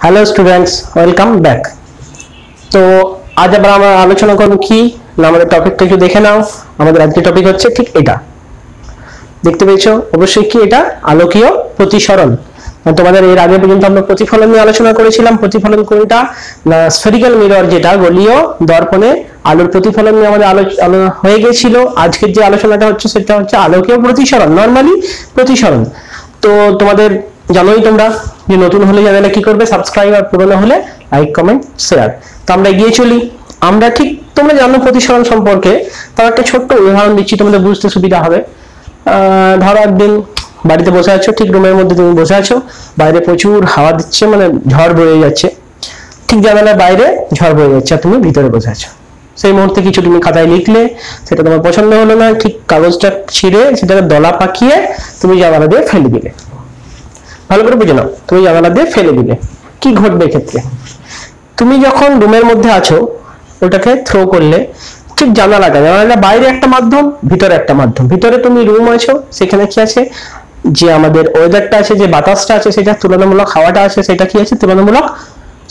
Hello students, welcome back. তো আজ আবার আমরা আলোচনা করব কি না, আমাদের টপিকটা একটু দেখে নাও। আমাদের আজকের টপিক হচ্ছে ঠিক এটা, দেখতে পেয়েছো অবশ্যই, কি এটা আলোকীয় প্রতিসরণ। তোমাদের এর আগে পর্যন্ত আমরা প্রতিফলন নিয়ে আলোচনা করেছিলাম। প্রতিফলন কোনটা না, স্ফেরিক্যাল মিরর, যেটা গোলীয় দর্পণে আলোর প্রতিফলন নিয়ে আমাদের আলোচনা হয়ে গেছিল। আজকের যে আলোচনাটা হচ্ছে সেটা হচ্ছে আলোকীয় প্রতিসরণ, নরমালি প্রতিসরণ। তো তোমাদের জানোই তোমরা যে নতুন হলে চ্যানেলে কি করবে, সাবস্ক্রাইব, আর পুরনো হলে লাইক, কমেন্ট, শেয়ার। তো আমরা এগিয়ে চলি। আমরা ঠিক তোমরা জানো প্রতিসরণ সম্পর্কে, তার একটা ছোট্ট উদাহরণ দিচ্ছি, তোমাদের বুঝতে সুবিধা হবে। ধরো একদিন বাড়িতে বসে আছো, ঠিক রুমের মধ্যে তুমি বসে আছো, বাইরে প্রচুর হাওয়া দিচ্ছে, মানে ঝড় বয়ে যাচ্ছে, ঠিক জানালার বাইরে ঝড় বয়ে যাচ্ছে, আর তুমি ভিতরে বসে আছো। সেই মুহূর্তে কিছু তুমি খাতায় লিখলে, সেটা তোমার পছন্দ হলো না, ঠিক কাগজটা ছিঁড়ে সেটাকে দলা পাকিয়ে তুমি জানালা দিয়ে ফেলে দিলে। ভালো করে বুঝে নাও, তুমি জানালা দিয়ে ফেলে দিলে, কি ঘটবে এক্ষেত্রে? তুমি যখন রুমের মধ্যে আছো, ওটাকে থ্রো করলে, ঠিক জানালাটা বাইরে একটা মাধ্যম, ভিতরে একটা মাধ্যম। ভিতরে তুমি রুম আছো, সেখানে কি আছে, যে আমাদের ওয়েদারটা আছে, যে বাতাসটা আছে, সেটা তুলনামূলক, হাওয়াটা আছে, সেটা কি আছে, তুলনামূলক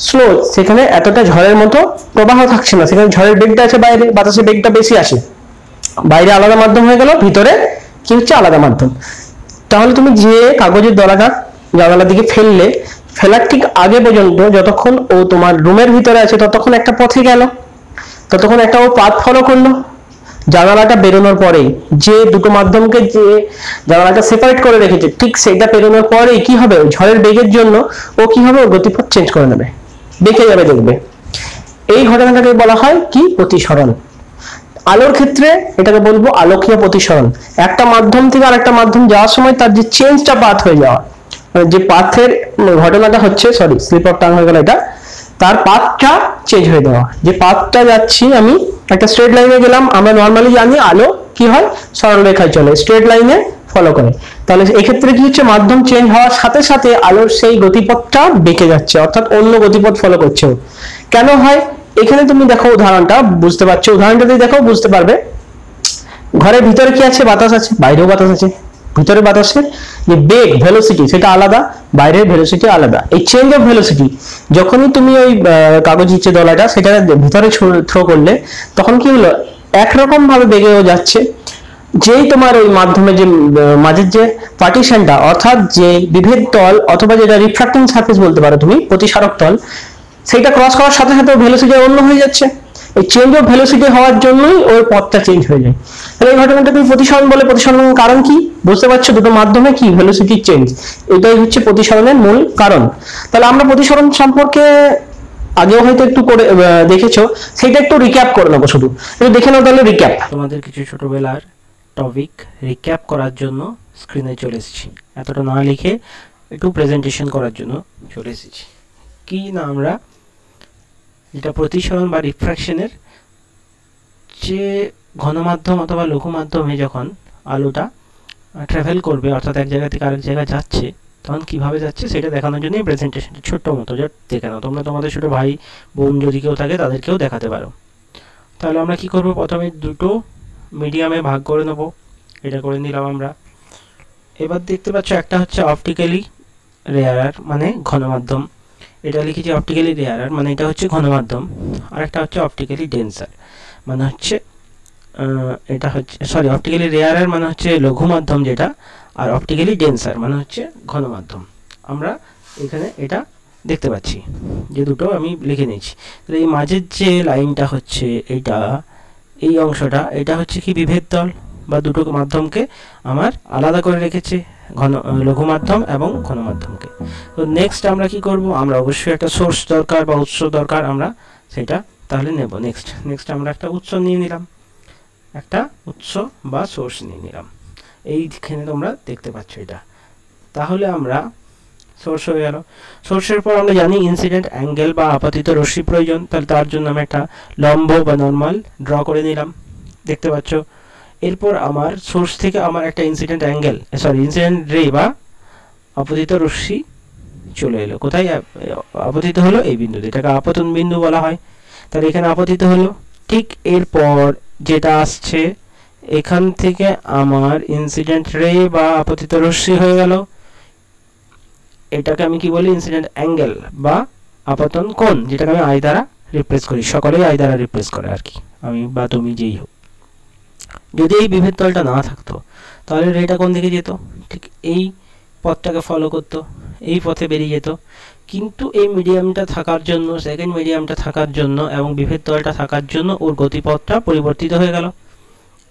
স্লো। সেখানে এতটা ঝড়ের মতো প্রবাহ থাকছে না, সেখানে ঝড়ের বেগটা আছে বাইরে, বাতাসের বেগটা বেশি আসে। বাইরে আলাদা মাধ্যম হয়ে গেল, ভিতরে কি হচ্ছে, আলাদা মাধ্যম। তাহলে তুমি যে কাগজের দলাটা জানালার দিকে ফেললে, ফেলার ঠিক আগে পর্যন্ত যতক্ষণ ও তোমার রুমের ভিতরে আছে, ততক্ষণ একটা পথে গেল, ততক্ষণ একটা ও পাথ ফলো করলো। জানালাটা বেরোনোর পরে, যে দুটো মাধ্যমকে যে জানালাটা সেপারেট করে রেখেছে, ঠিক সেটা বেরোনোর পরেই কি হবে, ঝড়ের বেগের জন্য ও কি হবে, ও গতিপথ চেঞ্জ করে নেবে, বেঁকে যাবে, দেখবে। এই ঘটনাটাকে বলা হয় কি, প্রতিসরণ। আলোর ক্ষেত্রে এটাকে বলবো আলোকীয় প্রতিসরণ। একটা মাধ্যম থেকে আরেকটা মাধ্যম যাওয়ার সময় তার যে চেঞ্জটা, পাথ হয়ে যাওয়া, মানে যে পাথের ঘটনাটা হচ্ছে, সরি স্লিপ অফ টাং হয়ে গেল এটা, তার পাথটা চেঞ্জ হয়ে যাওয়া। যে পাথটা যাচ্ছি আমি, একটা স্ট্রেট লাইনে গেলাম, আমরা নর্মালি জানি আলো কি হয়, সরল রেখায় চলে, স্ট্রেট লাইনে ফলো করে। তাহলে এক্ষেত্রে কি হচ্ছে, মাধ্যম চেঞ্জ হওয়ার সাথে সাথে আলোর সেই গতিপথটা বেঁকে যাচ্ছে, অর্থাৎ অন্য গতিপথ ফলো করছে। কেন হয়, এখানে তুমি দেখো উদাহরণটা, বুঝতে পারছো, উদাহরণটা দিয়ে দেখো বুঝতে পারবে। ঘরের ভিতরে কি আছে, বাতাস আছে, বাইরেও বাতাস আছে। ভিতরে বাতাসের যে বেগ, ভেলোসিটি, সেটা আলাদা, বাইরের ভেলোসিটি আলাদা। এই চেঞ্জ অফ ভেলোসিটি যখনই তুমি ওই কাগজের যে দলাটা সেটা ভিতরে থ্রো করলে, তখন কি হলো, একরকম ভাবে বেগেও যাচ্ছে। যেই তোমার ওই মাধ্যমে যে মাঝের যে পার্টিশনটা, অর্থাৎ যে বিভেদ তল, অথবা যেটা রিফ্রাক্টিং সারফেস বলতে পারো তুমি, প্রতিসারক তল, সেইটা ক্রস করার সাথে সাথে ভেলোসিটি অন্য হয়ে যাচ্ছে। এই চেঞ্জ অফ ভেলোসিটি হওয়ার জন্যই ওর পথটা চেঞ্জ হয়ে যায়। তাহলে এই ঘটনাটা তুমি প্রতিসরণ বলে। প্রতিসরণের কারণ কি, বুঝতে পারছো, দুটো মাধ্যমে কি ভেলোসিটি চেঞ্জ, এটাই হচ্ছে প্রতিসরণের মূল কারণ। তাহলে আমরা প্রতিসরণ সম্পর্কে আগেও হয়তো একটু করে দেখেছো, সেটা একটু রিক্যাপ করে নেবো, শুধু একটু দেখে নাও তাহলে। রিক্যাপ, তোমাদের কিছু ছোটবেলার টপিক রিক্যাপ করার জন্য স্ক্রিনে চলে এসেছি। এতটা না লিখে একটু প্রেজেন্টেশন করার জন্য চলে এসেছি। কি না, আমরা যেটা প্রতিসরণ বা রিফ্র্যাকশনের যে ঘনমাধ্যম অথবা লঘু মাধ্যমে যখন আলোটা ট্রাভেল করবে, অর্থাৎ এক জায়গা থেকে আরেক জায়গায় যাচ্ছে, তখন কিভাবে যাচ্ছে সেটা দেখানোর জন্য এই প্রেজেন্টেশনটা ছোট্ট মতো যা দেখে নাও। তোমরা তোমাদের ছোটো ভাই বোন যদি কেউ থাকে তাদেরকেও দেখাতে পারো। তাহলে আমরা কি করব, প্রথমে দুটো মিডিয়ামে ভাগ করে নেব, এটা করে নিলাম আমরা। এবার দেখতে পাচ্ছ একটা হচ্ছে অপটিক্যালি রেয়ারার, মানে ঘনমাধ্যম, এটা লিখেছি অপটিক্যালি রেয়ারার, মানে এটা হচ্ছে ঘনমাধ্যম। আর একটা হচ্ছে অপটিক্যালি ডেন্সার, মানে হচ্ছে এটা হচ্ছে, সরি, অপটিক্যালি রেয়ারার মানে হচ্ছে লঘু মাধ্যম যেটা, আর অপটিক্যালি ডেন্সার মানে হচ্ছে ঘনমাধ্যম। আমরা এখানে এটা দেখতে পাচ্ছি, যে দুটো আমি লিখে নিয়েছি। তাহলে এই মাঝের যে লাইনটা হচ্ছে এইটা, এই অংশটা, এটা হচ্ছে কি বিভেদ তল, বা দুটো মাধ্যমকে আমার আলাদা করে রেখেছে, লঘু মাধ্যম এবং ঘন মাধ্যমকে। তো নেক্সট আমরা কি করব, আমরা অবশ্যই একটা সোর্স দরকার বা উৎস দরকার, আমরা সেটা তাহলে নেব। নেক্সট আমরা একটা উৎস নিয়ে নিলাম, একটা উৎস বা সোর্স নিয়ে নিলাম। এইখানে তোমরা দেখতে পাচ্ছ এটা। তাহলে আমরা সোর্স হয়ে গেল। সোর্সের পর আমরা জানি ইনসিডেন্ট অ্যাঙ্গেল বা আপতিত রশ্মি প্রয়োজন, তাহলে তার জন্য আমি একটা লম্ব বা নর্মাল ড্র করে নিলাম, দেখতে পাচ্ছ। এরপর আমার সোর্স থেকে আমার একটা ইনসিডেন্ট অ্যাঙ্গেল, সরি ইনসিডেন্ট রে বা আপতিত রশ্মি চলে এলো। কোথায় আপতিত হলো, এই বিন্দুতে, এটাকে আপতন বিন্দু বলা হয়। তাহলে এখানে আপতিত হলো। ঠিক এরপর যেটা আসছে, এখান থেকে আমার ইনসিডেন্ট রে বা আপতিত রশ্মি হয়ে গেল। এটাকে আমি কি বলি, ইনসিডেন্ট অ্যাঙ্গেল বা আপতন কোণ, যেটাকে আমি আই দ্বারা রিপ্লেস করি, সকলেই আই দ্বারা রিপ্লেস করে আর কি, আমি বা তুমি যেই হোক। যদি এই বিভেদ তলটা না থাকতো তাহলে রেটা কোন দিকে যেত, ঠিক এই পথটাকে ফলো করতো, এই পথে বেরিয়ে যেত। কিন্তু এই মিডিয়ামটা থাকার জন্য, সেকেন্ড মিডিয়ামটা থাকার জন্য এবং বিভেদ তলটা থাকার জন্য ওর গতিপথটা পরিবর্তিত হয়ে গেল,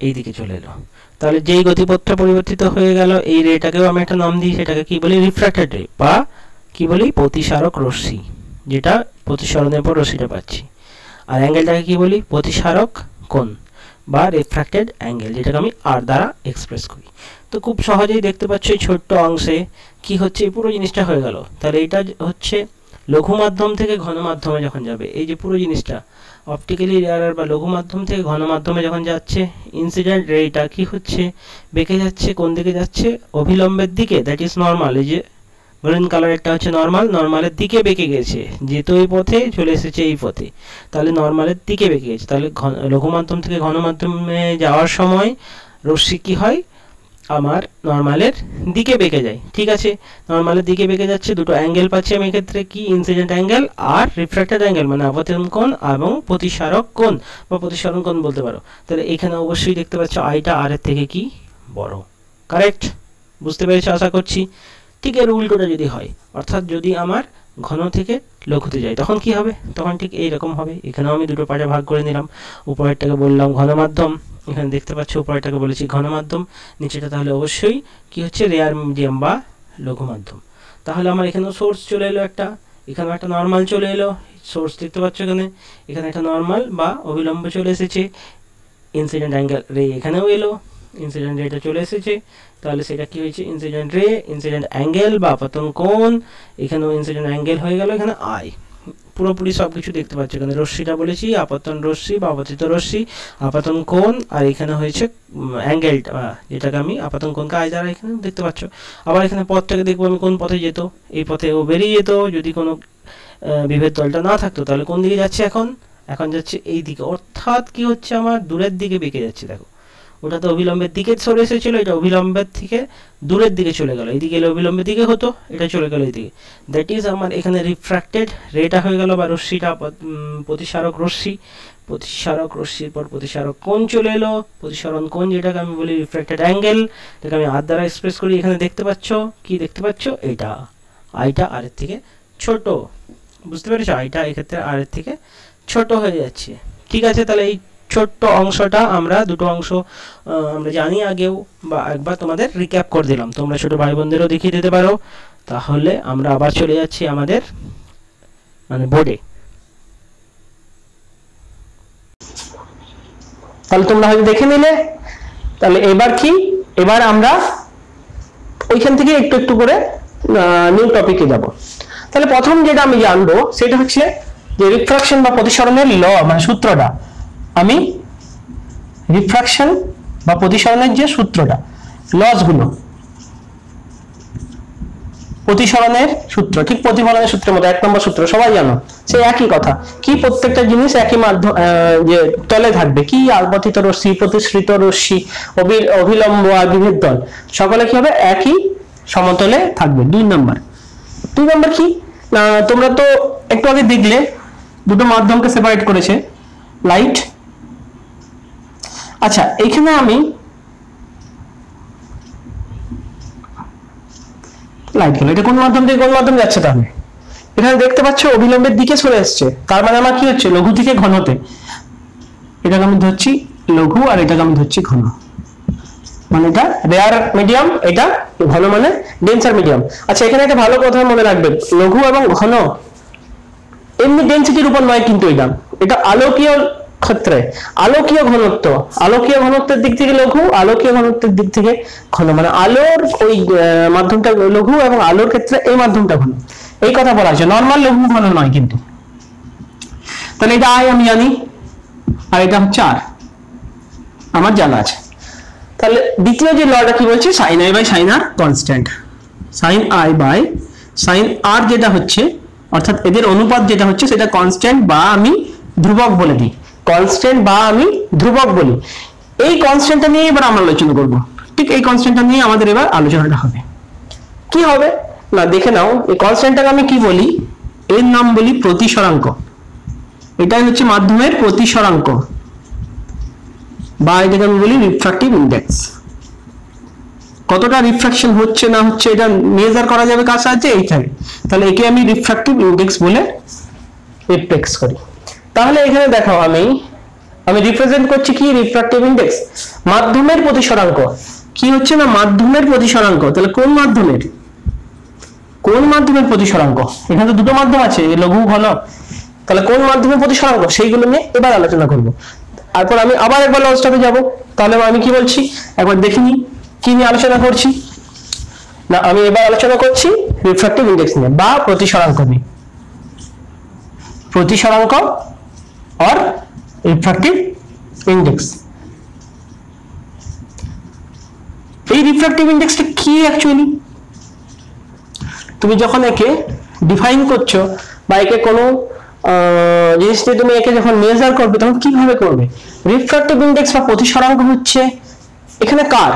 এই দিকে চলে এলো। তাহলে যেই গতিপথটা পরিবর্তিত হয়ে গেল, এই রেটাকেও আমি একটা নাম দিই, সেটাকে কি বলি, রিফ্র্যাক্টেড রে, বা কি বলি, প্রতিসারক রশ্মি, যেটা প্রতিসরণের পর রশ্মিটা পাচ্ছি। আর অ্যাঙ্গেলটাকে কি বলি, প্রতিসারক কোণ বা রিফ্র্যাক্টেড অ্যাঙ্গেল, যেটাকে আমি আর দ্বারা এক্সপ্রেস করি। তো খুব সহজেই দেখতে পাচ্ছ এই ছোট্ট অংশে কি হচ্ছে, এই পুরো জিনিসটা হয়ে গেল। তাহলে এটা হচ্ছে লঘু মাধ্যম থেকে ঘন মাধ্যমে যখন যাবে, এই যে পুরো জিনিসটা অপটিক্যালি রেয়ার বা লঘু মাধ্যম থেকে ঘন মাধ্যমে যখন যাচ্ছে, ইনসিডেন্ট রেটা কি হচ্ছে, বেঁকে যাচ্ছে। কোন দিকে যাচ্ছে, অভিলম্বের দিকে, দ্যাট ইজ নর্মাল। এই যে গ্রিন কালারেরটা হচ্ছে নর্মাল, নর্মালের দিকে বেঁকে গেছে, যেহেতু এই পথে চলে এসেছে এই পথে, তাহলে নর্মালের দিকে বেঁকে গেছে। তাহলে লঘু মাধ্যম থেকে ঘন মাধ্যমে যাওয়ার সময় রশ্মি কি হয়, আমার নর্মালের দিকে বেঁকে যায়। ঠিক আছে, নর্মালের দিকে বেঁকে যাচ্ছে, দুটো অ্যাঙ্গেল পাচ্ছি আমি এক্ষেত্রে, কি, ইনসিডেন্ট অ্যাঙ্গেল আর রিফ্র্যাক্টেড অ্যাঙ্গেল, মানে আপতন কোণ এবং প্রতিসারক কোণ বা প্রতিসরণ কোণ বলতে পারো। তাহলে এখানে অবশ্যই দেখতে পাচ্ছ আইটা আর এর থেকে কি বড়। কারেক্ট, বুঝতে পেরেছো আশা করছি। ঠিক এর উল্টোটা যদি হয়, অর্থাৎ যদি আমার ঘন থেকে লঘুতে যায়, তখন কি হবে, তখন ঠিক এইরকম হবে। এখানেও আমি দুটো পার্টে ভাগ করে নিলাম, উপরেরটাকে বললাম ঘন মাধ্যম, এখানে দেখতে পাচ্ছ উপরেরটাকে বলেছি ঘন মাধ্যম, নিচেটা তাহলে অবশ্যই কি হচ্ছে, রেয়ার মিডিয়াম বা লঘু মাধ্যম। তাহলে আমার এখানেও সোর্স চলে এলো একটা, এখানেও একটা নর্মাল চলে এলো, সোর্স দেখতে পাচ্ছ এখানে, এখানে একটা নর্মাল বা অবিলম্ব চলে এসেছে, ইনসিডেন্ট অ্যাঙ্গেল রে এখানেও এলো, ইনসিডেন্ট রেটা চলে এসেছে। তাহলে সেটা কি হয়েছে, ইনসিডেন্ট রে, ইনসিডেন্ট অ্যাঙ্গেল বা আপতন কোণ, এখানেও ইনসিডেন্ট অ্যাঙ্গেল হয়ে গেল, এখানে আই। পুরোপুরি সব কিছু দেখতে পাচ্ছ, এখানে রশ্মিটা বলেছি আপতন রশ্মি বা আপতিত রশ্মি, আপতন কোণ, আর এখানে হয়েছে অ্যাঙ্গেলটা, যেটাকে আমি আপতন কোণকে আই দ্বারা এখানে দেখতে পাচ্ছ। আবার এখানে পথটাকে দেখবো আমি কোন পথে যেত, এই পথে ও বেরিয়ে যেত যদি কোনো বিভেদ তলটা না থাকতো। তাহলে কোন দিকে যাচ্ছে এখন, এখন যাচ্ছে এই দিকে, অর্থাৎ কি হচ্ছে, আমার দূরের দিকে বেঁকে যাচ্ছে। দেখো ওটা তো অবিলম্বের দিকে সরে এসেছিল, এটা অবিলম্বের থেকে দূরের দিকে চলে গেল, এইদিকে এলে অবিলম্বের দিকে হতো, এটা চলে গেল এইদিকে। দ্যাট ইজ আমার এখানে রিফ্র্যাক্টেড রেটা হয়ে গেল, বা রশ্মিটা প্রতিসারক রশ্মি, প্রতিসারক রশ্মির পর প্রতিসারক কোণ চলে এলো, প্রতিসরণ কোণ যেটাকে আমি বলি রিফ্র্যাক্টেড অ্যাঙ্গেল, এটাকে আমি আর দ্বারা এক্সপ্রেস করি। এখানে দেখতে পাচ্ছ, কি দেখতে পাচ্ছ, এটা আইটা আর এর থেকে ছোট, বুঝতে পেরেছো, আইটা এক্ষেত্রে আর এর থেকে ছোট হয়ে যাচ্ছে। ঠিক আছে, তাহলে এই ছোট্ট অংশটা আমরা দুটো অংশ আমরা জানি আগেও, বা একবার তোমাদের রিক্যাপ করে দিলাম, তোমরা ছোট ভাই বোনদেরও দেখিয়ে দিতে পারো। তাহলে আমরা আবার চলে যাচ্ছি আমাদের মানে বোর্ডে। তাহলে তোমরা হয়তো দেখে নিলে। তাহলে এবার কি, এবার আমরা ওইখান থেকে একটু একটু করে নিউ টপিকে যাব। তাহলে প্রথম যেটা আমি জানবো সেটা হচ্ছে যে রিফ্রাকশন বা প্রতিসরণের ল, মানে সূত্রটা। আমি রিফ্রাকশন বা প্রতিসরণের যে সূত্রটা, লস গুলো, প্রতিসরণের সূত্র, ঠিক প্রতিফলনের সূত্রের মতো 1 নম্বর সূত্র সবাই জানো, সেই একই কথা। কি, প্রত্যেকটা জিনিস একই মাধ্যম যে তলে থাকবে, কি, আপতিত রশ্মি, প্রতিসৃত রশ্মি, অভিলম্ব আর বিভেদ তল সকলে কি হবে, একই সমতলে থাকবে। 2 নম্বর কি, তোমরা তো একটু আগে দেখলে দুটো মাধ্যমকে সেপারেট করেছে, লাইট। আচ্ছা, এখানে আমি লাইট গেল, এটা কোন মাধ্যম থেকে কোন মাধ্যম যাচ্ছে, তাহলে এখানে দেখতে পাচ্ছ অবিলম্বের দিকে চলে এসছে, তার মানে আমার কি হচ্ছে, লঘু থেকে ঘনতে। এটাকে আমি ধরছি লঘু আর এটাকে আমি ধরছি ঘন, মানে এটা রেয়ার মিডিয়াম, এটা ঘন মানে ডেন্সার মিডিয়াম। আচ্ছা, এখানে একটা ভালো কথা মনে রাখবে, লঘু এবং ঘন এমনি ডেন্সিটির উপর নয়, কিন্তু এটা আলোকীয় ক্ষেত্রে, আলোকীয় ঘনত্বের দিক থেকে লঘু, আলোকীয় ঘনত্বের দিক থেকে ঘন, মানে আলোর ওই মাধ্যমটা লঘু এবং আলোর ক্ষেত্রে এই মাধ্যমটা ঘন, এই কথা বলা হয়েছে। নর্মাল লঘু ঘন নয় কিন্তু। তাহলে এটা আই আমি জানি, আর এটা হচ্ছে আর, আমার জানা আছে। তাহলে দ্বিতীয় যে লটা কি বলছে, sine I by sine R constant, sine I by sine R যেটা হচ্ছে, অর্থাৎ এদের অনুপাত যেটা হচ্ছে সেটা কনস্ট্যান্ট বা আমি ধ্রুবক বলে দিই, কনস্ট্যান্ট বা আমি ধ্রুবক বলি। এই কনস্ট্যান্টটা নিয়ে এবার আমরা আলোচনা করব। ঠিক এই কনস্ট্যান্টটা নিয়ে আমাদের এবার আলোচনাটা হবে। কি হবে না দেখে নাও, এই কনস্ট্যান্টটাকে আমি কি বলি, এর নাম বলি প্রতিসরাঙ্ক। এটাই হচ্ছে মাধ্যমের প্রতিসরাঙ্ক, বা এটাকে আমি বলি রিফ্রাক্টিভ ইন্ডেক্স। কতটা রিফ্রাকশন হচ্ছে না হচ্ছে এটা মেজার করা যাবে কার সাহায্যে? এইখানে। তাহলে একে আমি রিফ্রাক্টিভ ইন্ডেক্স বলে রিফ্লেক্স করি। তাহলে এখানে দেখো আমি রিপ্রেজেন্ট করছি কি রিফ্রাক্টিভ ইন্ডেক্স, মাধ্যমের প্রতিসরাঙ্ক। কি হচ্ছে না মাধ্যমের প্রতিসরাঙ্ক। তাহলে কোন মাধ্যমের প্রতিসরাঙ্ক? এখানে তো দুটো মাধ্যম আছে, লঘু ঘন। তাহলে কোন মাধ্যমের প্রতিসরাঙ্ক সেইগুলো নিয়ে এবার আলোচনা করব। তারপর আমি আবার একবার লজিকটাতে যাব। তাহলে আমি কি বলছি একবার দেখে নিই কি নিয়ে আলোচনা করছি। না, আমি এবার আলোচনা করছি রিফ্রাক্টিভ ইন্ডেক্স নিয়ে বা প্রতিসরাঙ্ক নিয়ে। প্রতিসরাঙ্ক और রিফ্রাক্টিভ ইন্ডেক্স। এই রিফ্রাক্টিভ ইন্ডেক্সটা কি অ্যাকচুয়ালি? তুমি যখন একে ডিফাইন করছো বা একে কোনো জিনিস দিয়ে তুমি একে যখন মেজার করবে তখন কিভাবে করবে? রিফ্রাক্টিভ ইন্ডেক্স বা প্রতিসরাঙ্ক হচ্ছে এখানে কার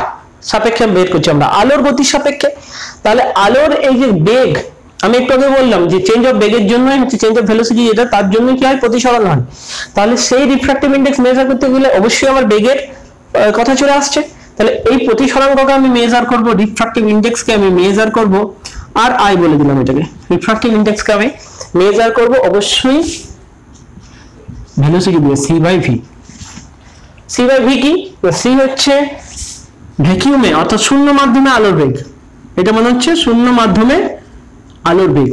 সাপেক্ষে বের করছি আমরা? আলোর গতির সাপেক্ষে। তাহলে আলোর এই যে বেগ, আমি একটু আগে বললাম যে চেঞ্জ অফ বেগের জন্যই হচ্ছে চেঞ্জ অফ ভেলোসিটি, যেটা তার জন্য কি হয় প্রতিসরণ হয়। তাহলে সেই রিফ্রাক্টিভ ইন্ডেক্স মেজার করতে গেলে অবশ্যই আমার বেগের কথা চলে আসছে। তাহলে এই প্রতিসরাঙ্ককে আমি মেজার করব, রিফ্রাক্টিভ ইন্ডেক্সকে আমি মেজার করব, আর আই বলে দিলাম এটাকে। রিফ্রাক্টিভ ইন্ডেক্সকে আমি মেজার করব অবশ্যই ভেলোসিটি দিয়ে, C by V. C by V কি? সি হচ্ছে ভ্যাকিউমে অর্থাৎ শূন্য মাধ্যমে আলোর বেগ। এটা মনে হচ্ছে শূন্য মাধ্যমে আলোর বেগ,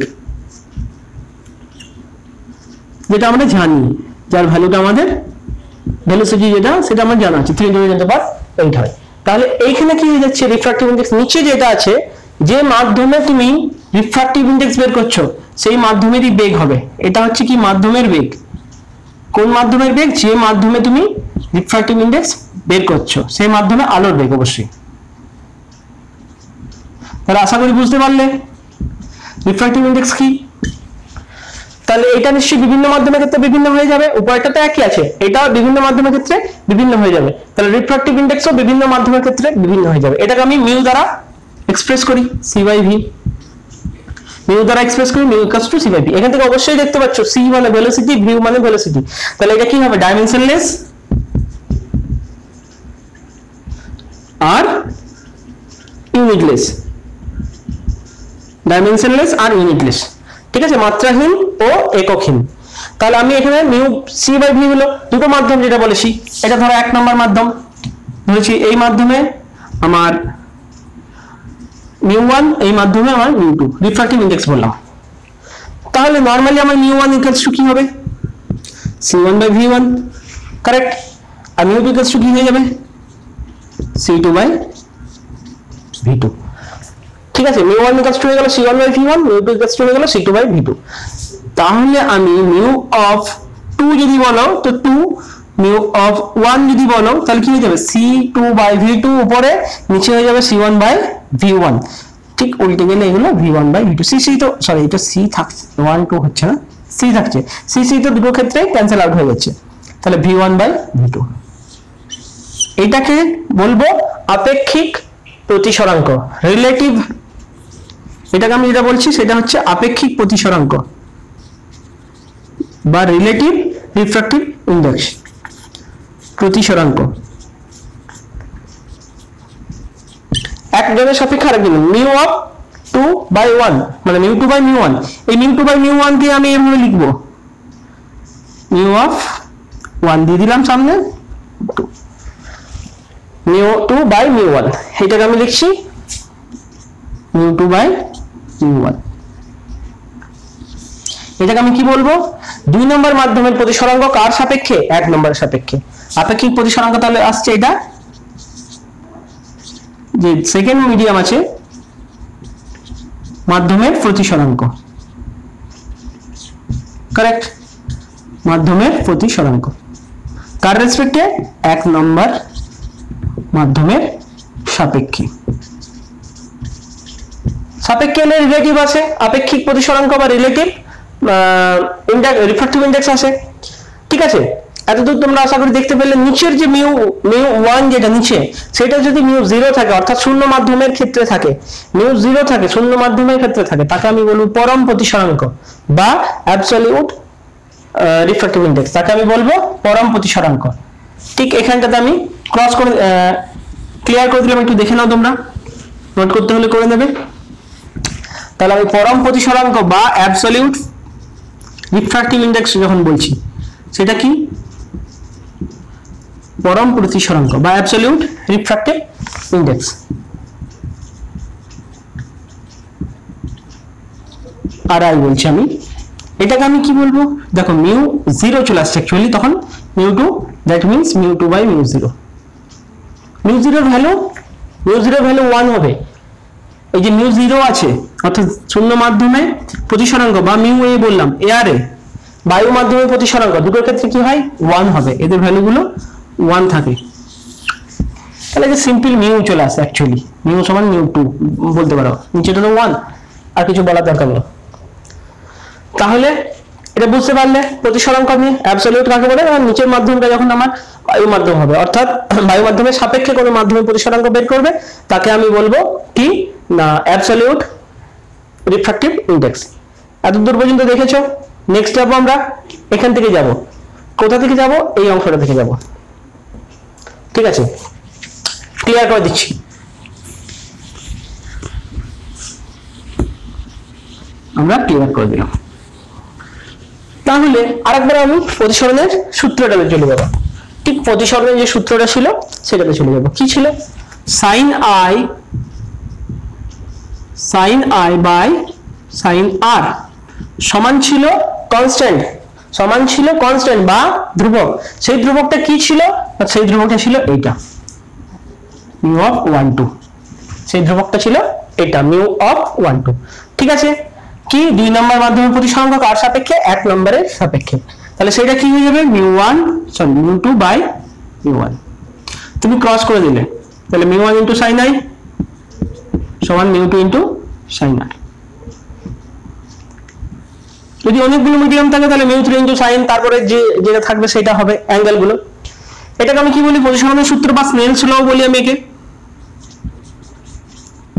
যেটা আমরা জানি, যার ভ্যালুটা আমাদের ভেলোসিটি যেটা সেটা আমার জানা আছে 3×10⁸ হয়। তাহলে এইখানে কি হয়ে যাচ্ছে রিফ্রাক্টিভ ইন্ডেক্স নিচে যেটা আছে, যে মাধ্যমে তুমি রিফ্রাক্টিভ ইন্ডেক্স বের করছো সেই মাধ্যমেরই বেগ হবে। এটা হচ্ছে কি মাধ্যমের বেগ। কোন মাধ্যমের বেগ? যে মাধ্যমে তুমি রিফ্রাক্টিভ ইন্ডেক্স বের করছো সেই মাধ্যমে আলোর বেগ অবশ্যই। তাহলে আশা করি বুঝতে পারলে রিফ্রাক্টিভ ইন্ডেক্স কি। তাহলে এটা নিশ্চয়ই বিভিন্ন মাধ্যমের ক্ষেত্রে বিভিন্ন হয়ে যাবে, উপায়টা তো একই আছে, এটা বিভিন্ন মাধ্যমের ক্ষেত্রে বিভিন্ন হয়ে যাবে। তাহলে রিফ্রাক্টিভ ইন্ডেক্সও বিভিন্ন মাধ্যমের ক্ষেত্রে বিভিন্ন হয়ে যাবে। এটাকে আমি মিউ দ্বারা এক্সপ্রেস করি, সি বাই ভি। মিউ দ্বারা এক্সপ্রেস করি, mu equals to c by v. এখান থেকে অবশ্যই দেখতে পাচ্ছ সি মানে ভেলোসিটি, ভি মানে ভেলোসিটি। তাহলে এটা কি হবে? ডাইমেনশনলেস আর ইউনিটলেস। ডাইমেনশনলেস আর ইউনিটলেস, ঠিক আছে, মাত্রাহীন ও এককহীন। তাহলে আমি এখানে মিউ সি বাই ভি হলো দুটো মাধ্যম যেটা বলেছি। এটা ধরো 1 নম্বর মাধ্যম ধরেছি, এই মাধ্যমে আমার μ1, এই মাধ্যমে আমার μ2, রিফ্রাক্টিভ ইন্ডেক্স বললাম। তাহলে নরমালি আমার μ1 ইকুয়ালস টু কি হবে? c1 by v1, correct. আর μ2 ইকুয়ালস টু কি হয়ে যাবে? c2 বাই v2, ঠিক আছে। μ1 ইকুয়ালস টু হয়ে গেল c1 by v1, μ2 equals to হয়ে গেল c2 বাই v2। তাহলে আমি মিউ অফ 2 যদি বলো তো 2, মিউ অফ 1 যদি বলো তাহলে কি হয়ে যাবে? c2 বাই v2 উপরে, নিচে হয়ে যাবে c1 বাই v1। ঠিক উল্টে গেলে এগুলো v1 বাই v2। c তো সরি, এটা c থাকছে, 1 2 হচ্ছে না, c থাকছে। c তো দুটো ক্ষেত্রে ক্যান্সেল আউট হয়ে যাচ্ছে। তাহলে v1 বাই v2, এটাকে বলবো আপেক্ষিক প্রতিসরাঙ্ক, রিলেটিভ। এটাকে আমি যেটা বলছি সেটা হচ্ছে আপেক্ষিক প্রতিসরাঙ্ক বা রিলেটিভ রিফ্রাক্টিভ ইন্ডেক্স, প্রতিসরাঙ্ক। একজনের সাপেক্ষে আরেকজন, মিউ অফ 2 বাই 1 মানে মিউ 2 বাই মিউ 1। এই মিউ 2 বাই মিউ 1 কে আমি এভাবে লিখবো, মিউ অফ 1 দিয়ে দিলাম সামনে, 2 মিউ 2 বাই মিউ 1, এটাকে আমি লিখছি মিউ 2 বাই মিউ 1। এটাকে আমি কি বলবো? 2 নম্বর মাধ্যমের প্রতিসরাঙ্ক কার সাপেক্ষে? 1 নম্বরের সাপেক্ষে। আপেক্ষিক প্রতিসরাঙ্ক তাহলে আসছে এটা, যে সেকেন্ড মিডিয়াম আছে মাধ্যমের প্রতিসরাঙ্ক, কারেক্ট। মাধ্যমের প্রতিসরাঙ্ক কার রেসপেক্টে? 1 নম্বর মাধ্যমের সাপেক্ষে। সাপেক্ষে হলে রিলেটিভ আছে, আপেক্ষিক প্রতিসরাঙ্ক বা রিলেটিভ রিফ্রাক্টিভ ইন্ডেক্স আছে, ঠিক আছে। এতদূর তোমরা আশা করি দেখতে পেলে। নিচের যে মিউ ওয়ান যেটা নিচে, সেটা যদি মিউ জিরো থাকে অর্থাৎ শূন্য মাধ্যমের ক্ষেত্রে থাকে, মিউ জিরো থাকে শূন্য মাধ্যমের ক্ষেত্রে থাকে, তাকে আমি বলবো পরম প্রতিসরাঙ্ক বা অ্যাবসলিউট রিফ্র্যাক্টিভ ইনডেক্স, তাকে আমি বলবো পরম প্রতিসরাঙ্ক। ঠিক এখানটাতে আমি ক্রস করে ক্লিয়ার করে দিলাম, একটু দেখে নাও তোমরা, নোট করতে হলে করে নেবে। তাহলে আমি পরম প্রতিসরাঙ্ক বা অ্যাবসলিউট রিফ্র্যাক্টিভ ইনডেক্স যখন বলছি, সেটা কি? পরম প্রতিসরাঙ্ক বা অ্যাবসলিউট রিফ্র্যাক্টিভ ইনডেক্স। আর আই বলছি আমি, এটাকে আমি কি বলবো? দেখো মিউ জিরো চলে আসছে অ্যাকচুয়ালি, তখন mu two, that means mu two by mu zero. Mu জিরোর ভ্যালু 1 হবে। এই যে মিউ জিরো আছে অর্থাৎ শূন্য মাধ্যমে প্রতিসরাঙ্ক বা মিউ এ বললাম, এয়ারে বায়ু মাধ্যমে প্রতিসরাঙ্ক দুটোর ক্ষেত্রে কি হয়? 1 হবে, এদের ভ্যালুগুলো 1 থাকে। তাহলে যে সিম্পল মিউ চলে আসে, অ্যাকচুয়ালি মিউ সমান মিউ টু বলতে পারো, নিচেটা তো 1, আর কিছু বলার দরকার নেই। তাহলে এটা বুঝতে পারলে প্রতিসরাঙ্ক আমি অ্যাবসলিউট কাকে বলে? আর নিচের মাধ্যমটা যখন আমার বায়ু মাধ্যম হবে, অর্থাৎ বায়ু মাধ্যমের সাপেক্ষে কোনো মাধ্যমের প্রতিসরাঙ্ক বের করবে, তাকে আমি বলবো কি না অ্যাবসলিউট রিফ্র্যাক্টিভ ইনডেক্স। এত দূর পর্যন্ত দেখেছো? নেক্সট যাবো আমরা, এখান থেকে যাব। কোথা থেকে যাব? এই অংশটা থেকে যাব। ঠিক আছে, ক্লিয়ার করে দিচ্ছি। আমরা ক্লিয়ার করে দিলাম। তাহলে আরেকবার আমি প্রতিসরণের সূত্রটাতে চলে যাব। ঠিক প্রতিসরণের যে সূত্রটা ছিল সেটাতে চলে যাব। কি ছিল? সাইন আই বাই সাইন আর সমান ছিল কনস্ট্যান্ট, বা ধ্রুবক। সেই ধ্রুবকটা কি ছিল? সেই ধ্রুবকটা ছিল এইটা, মিউ অফ 1 2। সেই ধ্রুবকটা ছিল এটা, মিউ অফ 1 2। ঠিক আছে, কি 2 নম্বর মাধ্যমের প্রতিসরাঙ্ক কার সাপেক্ষে? 1 নম্বরের সাপেক্ষে। তাহলে সেটা কি হয়ে যাবে? Mu 2 by mu 1। তুমি ক্রস করে দিলে, তাহলে মিউ 1 ইনটু সাইন আই সমান মিউ 2 ইনটু সাইন আই। যদি অনেকগুলো মিডিয়াম থাকে তাহলে মিউ 3 ইনটু সাইন, তারপরে যেটা থাকবে সেটা হবে অ্যাঙ্গেল গুলো। এটাকে আমি কি বলি? প্রতিসরণের সূত্র বা স্নেলস ল বলি। আমি একে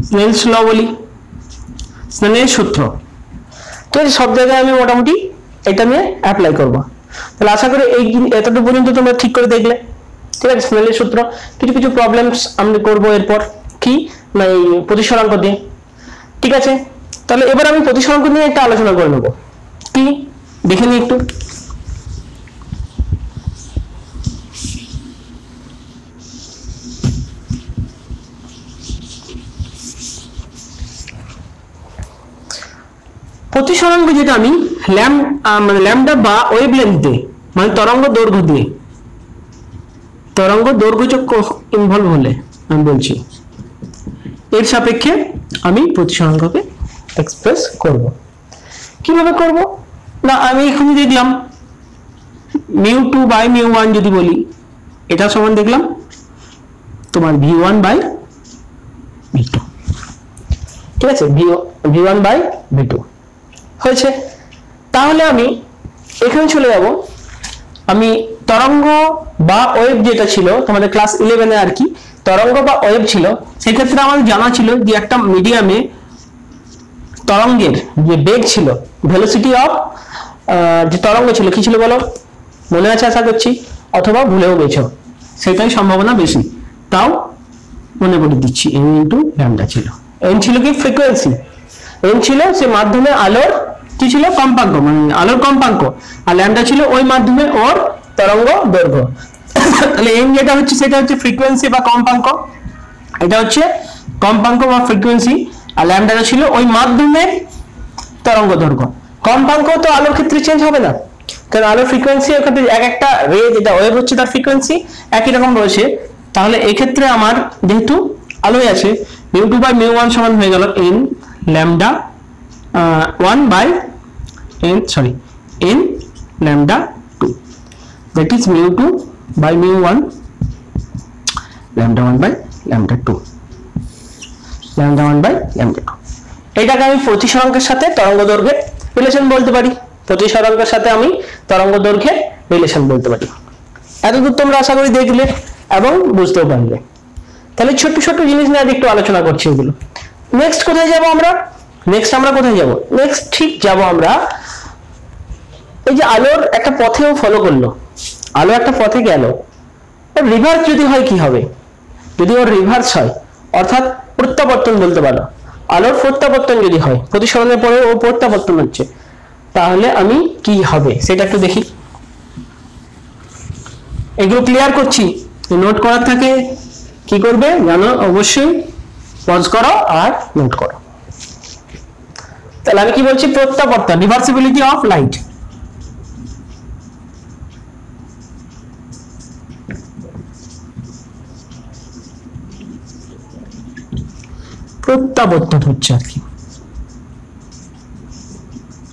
স্নেলস ল বলি, স্নেলের সূত্র। তো সব জায়গায় আমি মোটামুটি এটা নিয়ে অ্যাপ্লাই করব। তাহলে আশা করি এই এতটুকু পর্যন্ত তোমরা ঠিক করে দেখলে। ঠিক আছে, স্নেলের সূত্র। কিছু প্রবলেমস আমরা করবো এরপর, কি না এই প্রতিসরাঙ্ক দিয়ে। ঠিক আছে, তাহলে এবার আমি প্রতিসরাঙ্ক নিয়ে একটা আলোচনা করে নেব। কি দেখে নিই একটু। প্রতিসরাঙ্ক যেটা আমি ল্যামডা বা ওয়েভলেন্থ দিয়ে, মানে তরঙ্গ দৈর্ঘ্য ইনভলভ হলে আমি বলছি, এর সাপেক্ষে আমি প্রতিসরাঙ্ককে এক্সপ্রেস করব। কিভাবে করব না, আমি এখানে দেখলাম মিউ 2 বাই মিউ 1 যদি বলি, এটা সমান দেখলাম তোমার v1 বাই v2। ঠিক আছে, v1 বাই v2 হয়েছে। তাহলে আমি এখানে চলে যাব। আমি তরঙ্গ বা ওয়েভ যেটা ছিল তোমাদের ক্লাস 11-এ আর কি, তরঙ্গ বা ওয়েভ ছিল, সেক্ষেত্রে আমাদের জানা ছিল যে একটা মিডিয়ামে তরঙ্গের যে বেগ ছিল, ভেলোসিটি অফ যে তরঙ্গ ছিল কি ছিল বলো? মনে আছে আশা করছি, অথবা ভুলেও গেছো, সেটাই সম্ভাবনা বেশি। তাও মনে করে দিচ্ছি, n ইন্টু ল্যামডা ছিল। n ছিল কি? ফ্রিকোয়েন্সি। n ছিল সে মাধ্যমে আলোর কি ছিল? কম্পাঙ্ক, মানে আলোর কম্পাঙ্ক। আর ল্যামডা ছিল ওই মাধ্যমে ওর তরঙ্গ দৈর্ঘ্য। তাহলে n যেটা হচ্ছে সেটা হচ্ছে ফ্রিকোয়েন্সি বা কম্পাঙ্ক, এটা হচ্ছে কম্পাঙ্ক বা ফ্রিকোয়েন্সি। আর ল্যামডাটা ছিল ওই মাধ্যমের তরঙ্গ দৈর্ঘ্য। কম্পাঙ্ক তো আলোর ক্ষেত্রে চেঞ্জ হবে না, কারণ আলোর ফ্রিকোয়েন্সি এর ক্ষেত্রে এক একটা রে যেটা ওয়েভ হচ্ছে তার ফ্রিকোয়েন্সি একই রকম রয়েছে। তাহলে এই ক্ষেত্রে আমার যেহেতু আলোয় আছে, মিউ 2 বাই মিউ 1 সমান হয়ে গেল n lambda 1 by n lambda 2, that is mu 2 by mu 1 lambda 1 by lambda 2, lambda 1 by lambda 2। এটাকে আমি প্রতিসরাঙ্কের সাথে তরঙ্গ দৈর্ঘ্যের রিলেশন বলতে পারি। প্রতিসরাঙ্কের সাথে আমি তরঙ্গ দৈর্ঘ্যের রিলেশন বলতে পারি। এতদূর তোমরা আশা করি দেখলে এবং বুঝতেও পারলে। তাহলে ছোট্ট ছোট্ট জিনিস নিয়ে একটু আলোচনা করছি এগুলো। নেক্সট কোথায় যাব আমরা? নেক্সট আমরা কোথায় যাব? নেক্সট ঠিক যাব আমরা এই যে আলোর একটা পথেও ফলো করলো, আলো একটা পথে গেল, রিভার্স যদি হয় কি হবে? যদি ওর রিভার্স হয় অর্থাৎ প্রত্যাবর্তন বলতে পারো, আলোর প্রত্যাবর্তন যদি হয়, প্রতিসরণের পরে ও প্রত্যাবর্তন হচ্ছে, তাহলে আমি কি হবে সেটা একটু দেখি। এগুলো ক্লিয়ার করছি, নোট করার থাকে কি করবে জানো? অবশ্যই পজ করো আর নোট করো। তাহলে আমি কি বলছি? প্রত্যাবর্তন, রিভার্সিবিলিটি অফ লাইট। প্রত্যাবর্তন হচ্ছে আর কি,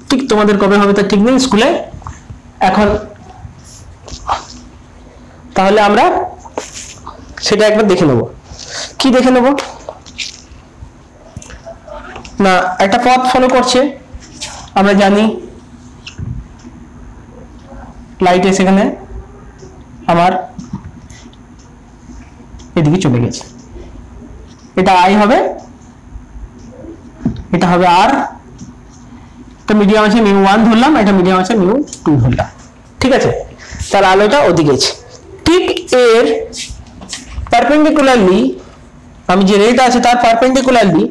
ঠিক তোমাদের কবে হবে তা ঠিক নেই স্কুলে এখন। তাহলে আমরা সেটা একবার দেখে নেব। কি দেখে নেব না, একটা পথ ফলো করছে, আমরা জানি লাইট এসে এখানে আমার এদিকে চলে গেছে, এটা আই হবে, এটা হবে আর, এটা মিডিয়াম আছে μ1 ধরলাম, এটা মিডিয়াম আছে μ2 ধরলাম, ঠিক আছে? তার আলোটা ওদিকে গেছে। ঠিক এর পারপেন্ডিকুলারলি আমি যে রেটা আছে তার পারপেন্ডিকুলারলি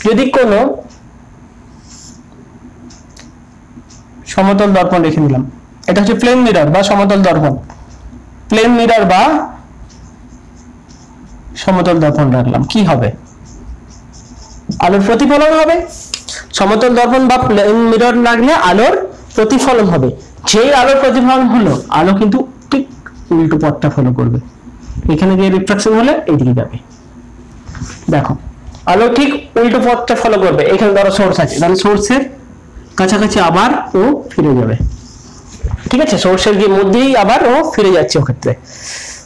যদি কোনো সমতল দর্পণ রেখে দিলাম, এটা হচ্ছে প্লেন মিরর বা সমতল দর্পণ, প্লেন মিরর বা সমতল দর্পণ রাখলাম, কি হবে? আলোর প্রতিফলন হবে। সমতল দর্পণ বা প্লেন মিরর লাগলে আলোর প্রতিফলন হবে। যেই আলোর প্রতিফলন হলো, আলো কিন্তু ঠিক উল্টো পথটা ফলো করবে, এখানে গিয়ে রিফ্রাকশন হলে এইদিকে যাবে। দেখো আলো ঠিক উল্টো পথটা ফলো করবে। এখানে ধরো সোর্স আছে, তাহলে সোর্সের কাছাকাছি আবার ও ফিরে যাবে, ঠিক আছে? সোর্সের মধ্যেই আবার ও ফিরে যাচ্ছে ওক্ষেত্রে।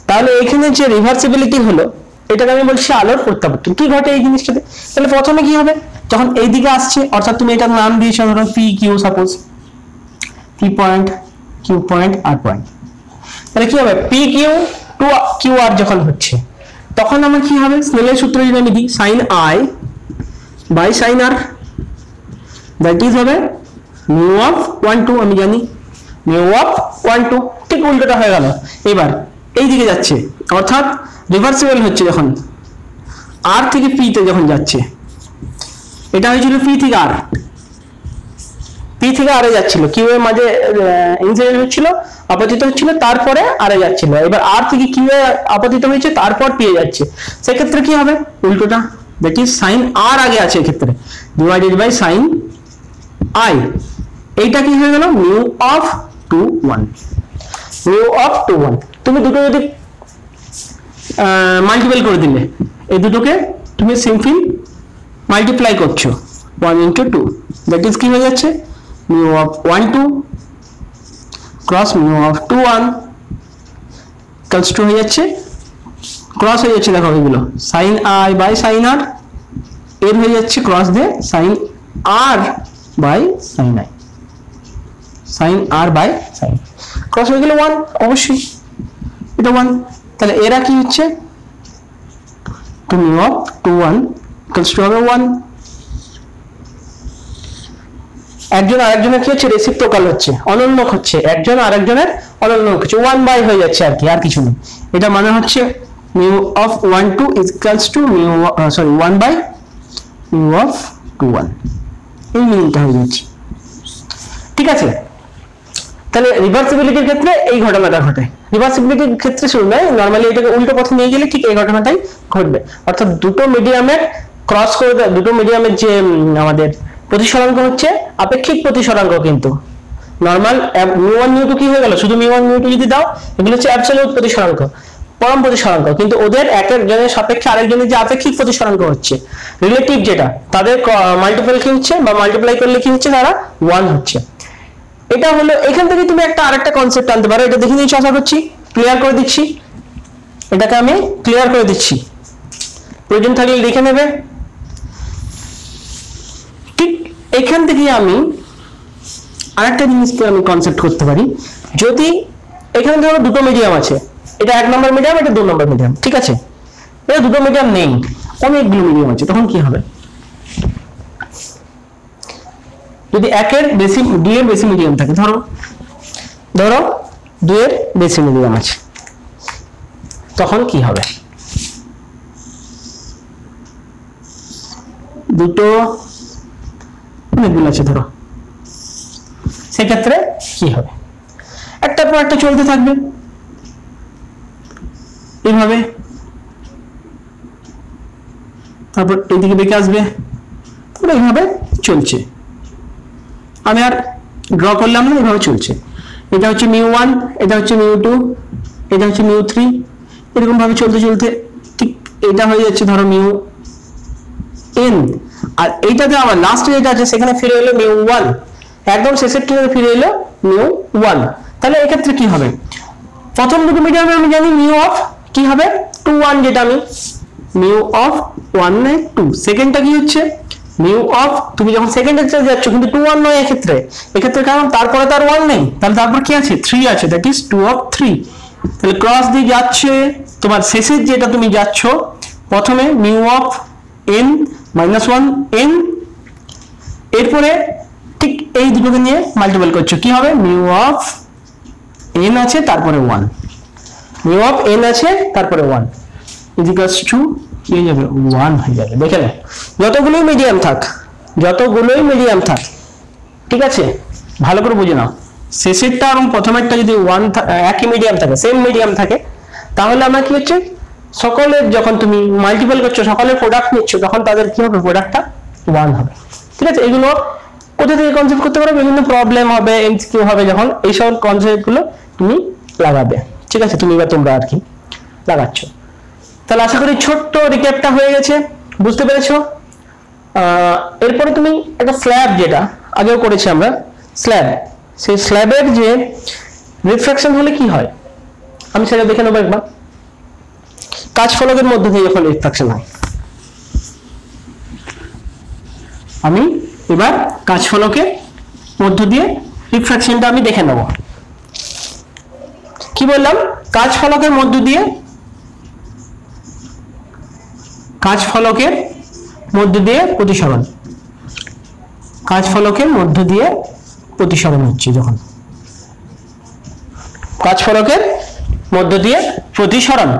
তাহলে এখানে যে রিভার্সিবিলিটি হলো, এটাকে আমি বলছি আলোর প্রত্যাবর্তন। কি ঘটে এই জিনিসটাতে? তাহলে প্রথমে কি হবে, যখন এই দিকে আসছে, অর্থাৎ তুমি এটার নাম দিয়েছো ধরো P Q, suppose P point, Q point, R point, তাহলে কি হবে? P Q to Q R যখন হচ্ছে, তখন আমার কি হবে? স্নেলের সূত্র যদি আমি দিই, sine I by sine r, that is হবে মিউ অফ 1 2, আমি জানি মিউ অফ 1 2, ঠিক উল্টোটা হয়ে গেল। এবার এই দিকে যাচ্ছে, অর্থাৎ রিভার্সিবল হচ্ছে যখন আর থেকে পি তে যখন যাচ্ছে, এটা হয়েছিল পি থেকে আর, পি থেকে আরে যাচ্ছিল, কিউ এর মাঝে ইনসিডেন্ট হচ্ছিল, আপতিত হচ্ছিল, তারপরে আরে যাচ্ছিল। এবার আর থেকে কিউ এ আপতিত হয়েছে, তারপর পি এ যাচ্ছে, সেক্ষেত্রে কি হবে? উল্টোটা, দ্যাট ইজ সাইন আর আগে আছে এক্ষেত্রে, ডিভাইডেড বাই সাইন আই। এইটা কি হয়ে গেল? Mu of 2 1, mu of 2 1। তুমি দুটো যদি মাল্টিপল করে দিলে, এই দুটোকে তুমি সিম্পল মাল্টিপ্লাই করছো, 1 into 2, দ্যাট ইজ কি হয়ে যাচ্ছে? Mu of 1 2 cross mu of 2 1 equals to হয়ে যাচ্ছে, ক্রস হয়ে যাচ্ছে, দেখো এগুলো sine I by sine r, এর হয়ে যাচ্ছে ক্রস দিয়ে sine r by sine i, sine r by sine, cross হয়ে গেল 1, অবশ্যই এটা 1। তাহলে এরা কি হচ্ছে? Two mu of 2 1 equals to হবে 1। একজন আরেকজনের কি হচ্ছে? রেসিপ্রোকাল হচ্ছে, অনন্যক হচ্ছে, একজন আরেকজনের অনন্যক হচ্ছে, 1 বাই হয়ে যাচ্ছে আর কি, আর কিছু নেই। এটা মানে হচ্ছে mu of 1 2 equals to mu, sorry 1 by mu of 2 1, এই মিনিংটা হয়ে যাচ্ছে, ঠিক আছে? তাহলে রিভার্সিবিলিটির ক্ষেত্রে এই ঘটনাটা ঘটে। রিভার্সিবিলিটির ক্ষেত্রে শুরু নয়, নর্মালি এটাকে উল্টো পথে নিয়ে গেলে ঠিক এই ঘটনাটাই ঘটবে, অর্থাৎ দুটো মিডিয়ামের ক্রস করে, দুটো মিডিয়ামের যে আমাদের প্রতিসরাঙ্ক হচ্ছে আপেক্ষিক প্রতিসরাঙ্ক, কিন্তু নরমাল μ1 μ2 কি হয়ে গেল? শুধু μ1 μ2 যদি দাও, এগুলো হচ্ছে অ্যাবসলিউট প্রতিসরাঙ্ক, পরম প্রতিসরাঙ্ক, কিন্তু ওদের একজনের সাপেক্ষে আরেকজনের যে আপেক্ষিক প্রতিসরাঙ্ক হচ্ছে, রিলেটিভ যেটা, তাদের মাল্টিপল কি হচ্ছে বা মাল্টিপ্লাই করলে কি হচ্ছে? তারা 1 হচ্ছে। এটা হলো, এখান থেকে তুমি একটা আরেকটা কনসেপ্ট আনতে পারো, এটা দেখে নিচ্ছি, আশা করছি ক্লিয়ার করে দিচ্ছি, এটাকে আমি ক্লিয়ার করে দিচ্ছি, প্রয়োজন থাকলে লিখে নেবে। ঠিক এখান থেকে আমি আরেকটা জিনিসকে আমি কনসেপ্ট করতে পারি, যদি এখানে ধরো দুটো মিডিয়াম আছে, এটা 1 নম্বর মিডিয়াম, এটা 2 নম্বর মিডিয়াম, ঠিক আছে। এটা দুটো মিডিয়াম নেই, অনেকগুলো মিডিয়াম আছে, তখন কি হবে? যদি 1 এর বেশি 2 এর বেশি মিডিয়াম থাকে, ধরো 2 এর বেশি মিডিয়াম আছে, তখন কি হবে? দুটো অনেকগুলো আছে ধরো, সেক্ষেত্রে কি হবে? একটার পর একটা চলতে থাকবে এইভাবে, তারপর এইদিকে বেঁকে আসবে, তারপর এইভাবে চলছে। আমি আর ড্র করলাম না, এইভাবে চলছে। এটা হচ্ছে μ1, এটা হচ্ছে μ2, এটা হচ্ছে μ3, এরকম ভাবে চলতে চলতে ঠিক এটা হয়ে যাচ্ছে ধরো μn, আর এইটাতে আবার লাস্টে যেটা আছে সেখানে ফিরে এলো μ1, একদম শেষের টুকরো ফিরে এলো μ1। তাহলে এক্ষেত্রে কি হবে? প্রথম দুটো মিডিয়ামে আমি জানি μ অফ কি হবে 2 1, যেটা আমি μ অফ 1 নয় 2। সেকেন্ডটা কি হচ্ছে μ অফ, তুমি যখন সেকেন্ডে যাচ্ছ কিন্তু 2 1 নয় এক্ষেত্রে, কারণ তারপরে তার 1 নেই, তাহলে তারপর কি আছে 3 আছে, দ্যাট ইজ 2 অফ 3। তাহলে ক্রস দিয়ে যাচ্ছে তোমার শেষের যেটা তুমি যাচ্ছ, প্রথমে μ অফ n -1 n, এরপরে ঠিক এই দুটোকে নিয়ে মাল্টিপল করছো, কি হবে μ অফ n আছে তারপরে 1, μ অফ n আছে তারপরে 1 ইকুয়ালস টু কি হয়ে যাবে 1 হয়ে যাবে। দেখে নাও, যতগুলোই মিডিয়াম থাক, ঠিক আছে, ভালো করে বুঝে নাও, শেষেরটা এবং প্রথমেরটা যদি 1 একই মিডিয়াম থাকে, সেম মিডিয়াম থাকে, তাহলে আমরা কি হচ্ছে সকলের যখন তুমি মাল্টিপল করছো, সকলের প্রোডাক্ট নিচ্ছ, তখন তাদের কি হবে প্রোডাক্টটা 1 হবে, ঠিক আছে। এগুলো কোথা থেকে কনসেপ্ট করতে পারো? বিভিন্ন প্রবলেম হবে, এমসিকিউ হবে, যখন এইসব কনসেপ্টগুলো তুমি লাগাবে, ঠিক আছে, তুমি বা তোমরা আর কি লাগাচ্ছ। তাহলে আশা করি ছোট্ট রিক্যাপটা হয়ে গেছে, বুঝতে পেরেছো। এরপরে তুমি একটা স্ল্যাব, যেটা আগেও করেছি আমরা স্ল্যাব, সেই স্ল্যাবের যে রিফ্র্যাকশন হলে কি হয় আমি সেটা দেখে নেবো একবার। কাঁচ ফলকের মধ্যে দিয়ে যখন রিফ্র্যাকশন হয়, আমি এবার কাঁচ ফলকের মধ্য দিয়ে রিফ্র্যাকশনটা আমি দেখে নেব। কি বললাম? কাঁচ ফলকের মধ্য দিয়ে প্রতিসরণ, কাঁচ ফলকের মধ্য দিয়ে প্রতিসরণ হচ্ছে, যখন কাঁচ ফলকের মধ্য দিয়ে প্রতিসরণ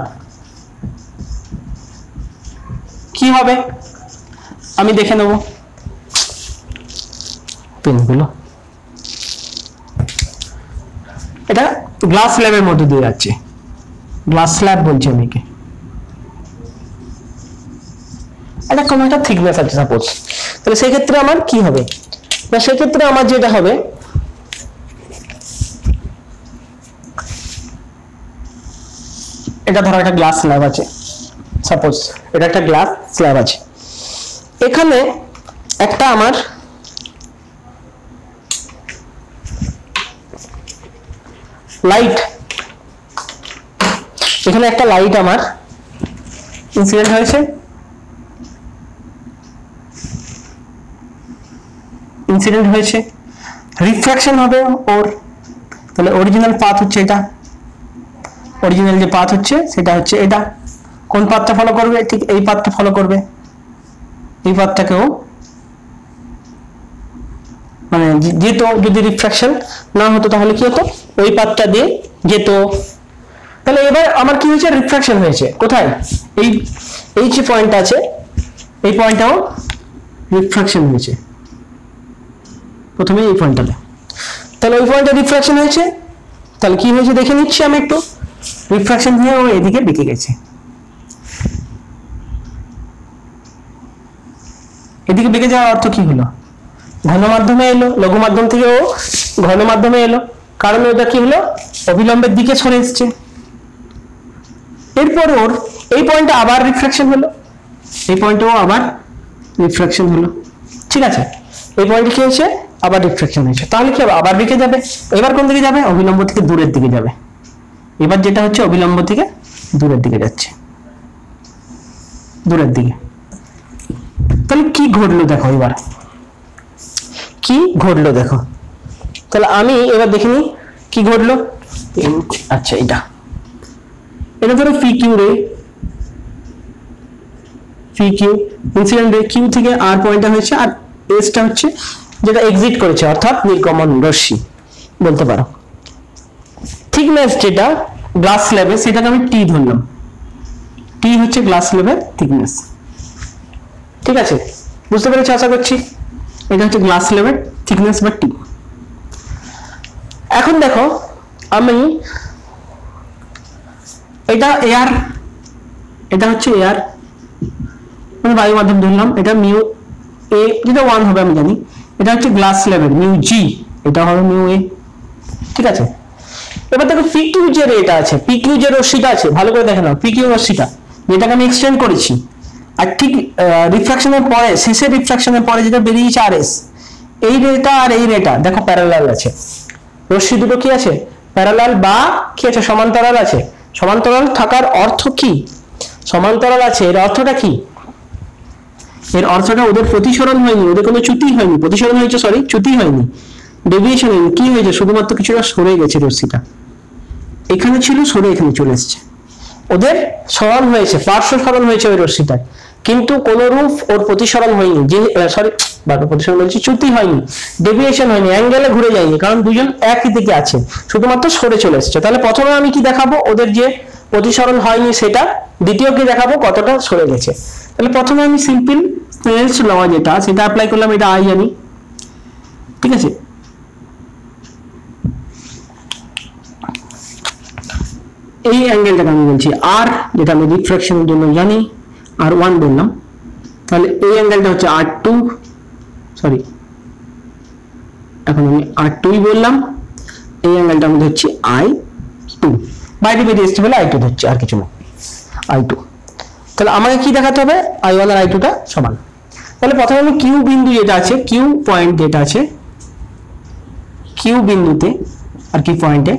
কি হবে আমি দেখে নেব। পেনগুলো, এটা গ্লাস স্ল্যাবের মধ্যে দিয়ে যাচ্ছে, গ্লাস স্ল্যাব বলছি আমি একে, এটা কোনো একটা থিকনেস আছে সাপোজ। তাহলে সেই ক্ষেত্রে আমার কি হবে না, সেক্ষেত্রে আমার যেটা হবে, এটা ধরো একটা গ্লাস স্ল্যাব আছে, সাপোজ এটা একটা গ্লাস স্ল্যাব আছে, এখানে একটা আমার লাইট, এখানে একটা লাইট আমার ইনসিডেন্ট হয়েছে, রিফ্র্যাকশন হবে ওর। তাহলে অরিজিনাল পাথ হচ্ছে এটা, অরিজিনাল যে পাথ হচ্ছে সেটা হচ্ছে এটা। কোন পাথটা ফলো করবে? ঠিক এই পাথটা ফলো করবে, এই পাথটাকেও মানে যেত, যদি রিফ্র্যাকশন না হতো তাহলে কি হতো, ওই পাথটা দিয়ে যেত। তাহলে এবার আমার কি হয়েছে, রিফ্র্যাকশন হয়েছে কোথায়, এই যে পয়েন্ট আছে, এই পয়েন্টটাও রিফ্র্যাকশন হয়েছে প্রথমে এই পয়েন্টটাতে। তাহলে ওই পয়েন্টে রিফ্র্যাকশন হয়েছে, তাহলে কি হয়েছে দেখে নিচ্ছি আমি একটু। রিফ্র্যাকশন হয়ে ও এদিকে বেঁকে গেছে, এদিকে বেঁকে যাওয়ার অর্থ কি হলো, ঘন মাধ্যমে এলো, লঘু মাধ্যম থেকে ও ঘন মাধ্যমে এলো, কারণ ওটা কি হলো অবিলম্বের দিকে সরে এসছে। এরপর ওর এই পয়েন্টে আবার রিফ্র্যাকশন হলো, এই পয়েন্টেও আবার রিফ্র্যাকশন হলো, ঠিক আছে। এই পয়েন্টে কি হয়েছে, আবার রিফ্র্যাকশন হয়েছে, তাহলে কি হবে, আবার বেঁকে যাবে। এবার কোন দিকে যাবে, অবিলম্ব থেকে দূরের দিকে যাবে। এবার যেটা হচ্ছে অবিলম্ব থেকে দূরের দিকে যাচ্ছে, দূরের দিকে। তাহলে কি ঘটলো দেখো, এবার কি ঘটলো দেখো। তাহলে আমি এবার দেখিনি কি ঘটলো। আচ্ছা, এটা এটা ধরো পি কিউ রে, পি কিউ ইনসিডেন্ট রে, কিউ থেকে আর পয়েন্টটা হয়েছে, আর এসটা হচ্ছে যেটা এক্সিট করেছে অর্থাৎ নির্গমন রশ্মি বলতে পারো। থিকনেস যেটা গ্লাস স্ল্যাবে সেটাকে আমি টি ধরলাম, টি হচ্ছে গ্লাস স্ল্যাবের থিকনেস। ঠিক আছে, বুঝতে পেরেছি আশা করছি। এটা হচ্ছে গ্লাস স্ল্যাবের থিকনেস বা টি। এখন দেখো আমি এটা এয়ার, এটা হচ্ছে এয়ার মানে বায়ু মাধ্যম ধরলাম, এটা মিউ এ যেটা 1 হবে আমি জানি, এটা হচ্ছে গ্লাস স্ল্যাবের মিউ জি, এটা হবে মিউ এ। ঠিক আছে, এবার দেখো পি কিউ যে রেটা আছে, পি কিউ যে রশ্মিটা আছে, ভালো করে দেখে নাও, পি কিউ রশ্মিটা যেটাকে আমি এক্সটেন্ড করেছি, আর ঠিক রিফ্রাকশনের পরে, শেষের রিফ্রাকশনের পরে যেটা বেরিয়েছে আর এস, এই রেটা আর এই রেটা দেখো প্যারালাল আছে, রশ্মি দুটো কি আছে প্যারালাল বা কি আছে সমান্তরাল আছে। সমান্তরাল থাকার অর্থ কি, সমান্তরাল আছে এর অর্থটা কি, এর অর্থটা ওদের প্রতিসরণ হয়নি, ওদের কোনো চ্যুতি হয়নি, প্রতিসরণ হয়েছে সরি চ্যুতি হয়নি, ডেভিয়েশন হয়নি, কি হয়েছে শুধুমাত্র কিছুটা সরে গেছে রশ্মিটা, এখানে ছিল সরে এখানে চলে এসেছে, ওদের সরণ হয়েছে, পার্শ্ব সরণ হয়েছে ওই রশ্মিটা, কিন্তু কোন রূপ ওর প্রতিসরণ হয়নি, যে সরি প্রতিসরণ বলছি চ্যুতি হয়নি, ডেভিয়েশন হয়নি, অ্যাঙ্গেলে ঘুরে যায়নি, কারণ দুজন একই দিকে আছে, শুধুমাত্র সরে চলে এসেছে। তাহলে প্রথমে আমি কি দেখাবো ওদের যে প্রতিসরণ হয়নি সেটা, দ্বিতীয় কি দেখাবো কতটা সরে গেছে। তাহলে প্রথমে আমি সিম্পল স্নেলস ল যেটা সেটা অ্যাপ্লাই করলাম, এটা আই জানি। ঠিক আছে, এই অ্যাঙ্গেলটাকে আমি বলছি আর, যেটা আমি রিফ্রাকশনের জন্য জানি আর 1 বললাম, তাহলে এই অ্যাঙ্গেলটা হচ্ছে R2, সরি এখন আমি R2 বললাম, এই অ্যাঙ্গেলটা আমি ধরছি I2, বাইরে বেরিয়ে আসছে বলে I2 ধরছি, আর কিছু না I2। তাহলে আমাকে কি দেখাতে হবে I1 আর I2টা সমান। তাহলে প্রথমে আমি কিউ বিন্দু যেটা আছে, কিউ পয়েন্ট যেটা আছে, কিউ বিন্দুতে আর কি পয়েন্টে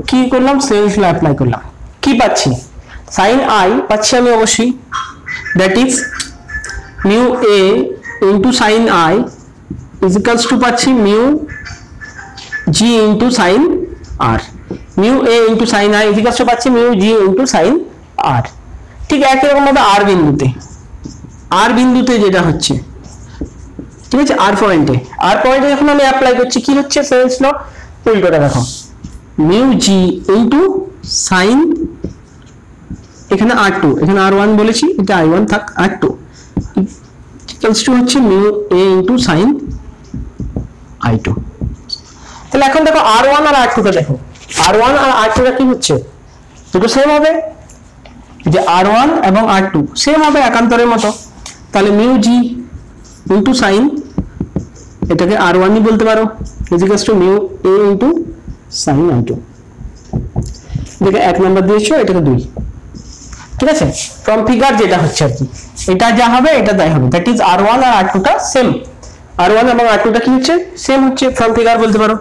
কি করলাম সেলস ল অ্যাপ্লাই করলাম, কি পাচ্ছি sin I পাচ্ছি আমি অবশ্যই, that is mu a into sin I is equals to পাচ্ছি mu g into sin R, mu a into sin I is equals to পাচ্ছি mu g into sin R। ঠিক একই রকম ভাবে আর বিন্দুতে, আর বিন্দুতে যেটা হচ্ছে, ঠিক আছে আর পয়েন্টে, আর পয়েন্টে যখন আমি অ্যাপ্লাই করছি কি হচ্ছে সেলস ল উল্টোটা দেখো, মিউ জি ইনটু সাইন, এখানে R2 এখানে R1 বলেছি, এটা I1 থাক R2 ইকুয়ালস টু হচ্ছে mu a into sign I2। তাহলে এখন দেখো R1 আর R2 টা দেখো, R1 আর R2 টা কি হচ্ছে দুটো সেম হবে, যে R1 এবং R2 সেম হবে একান্তরের মতো, তাহলে মিউ জি ইনটু সাইন, এটাকে R1 ই বলতে পারো, is equals to mu a into sign I2, যেটা 1 নাম্বার দিয়েছো এটাকে 2। ঠিক আছে, ফ্রম ফিগার যেটা হচ্ছে আর কি, এটা যা হবে এটা তাই হবে, that is R1 R R2 টা সেম, R1 এবং R2 টা কি হচ্ছে সেম হচ্ছে, ফ্রম ফিগার বলতে পারো,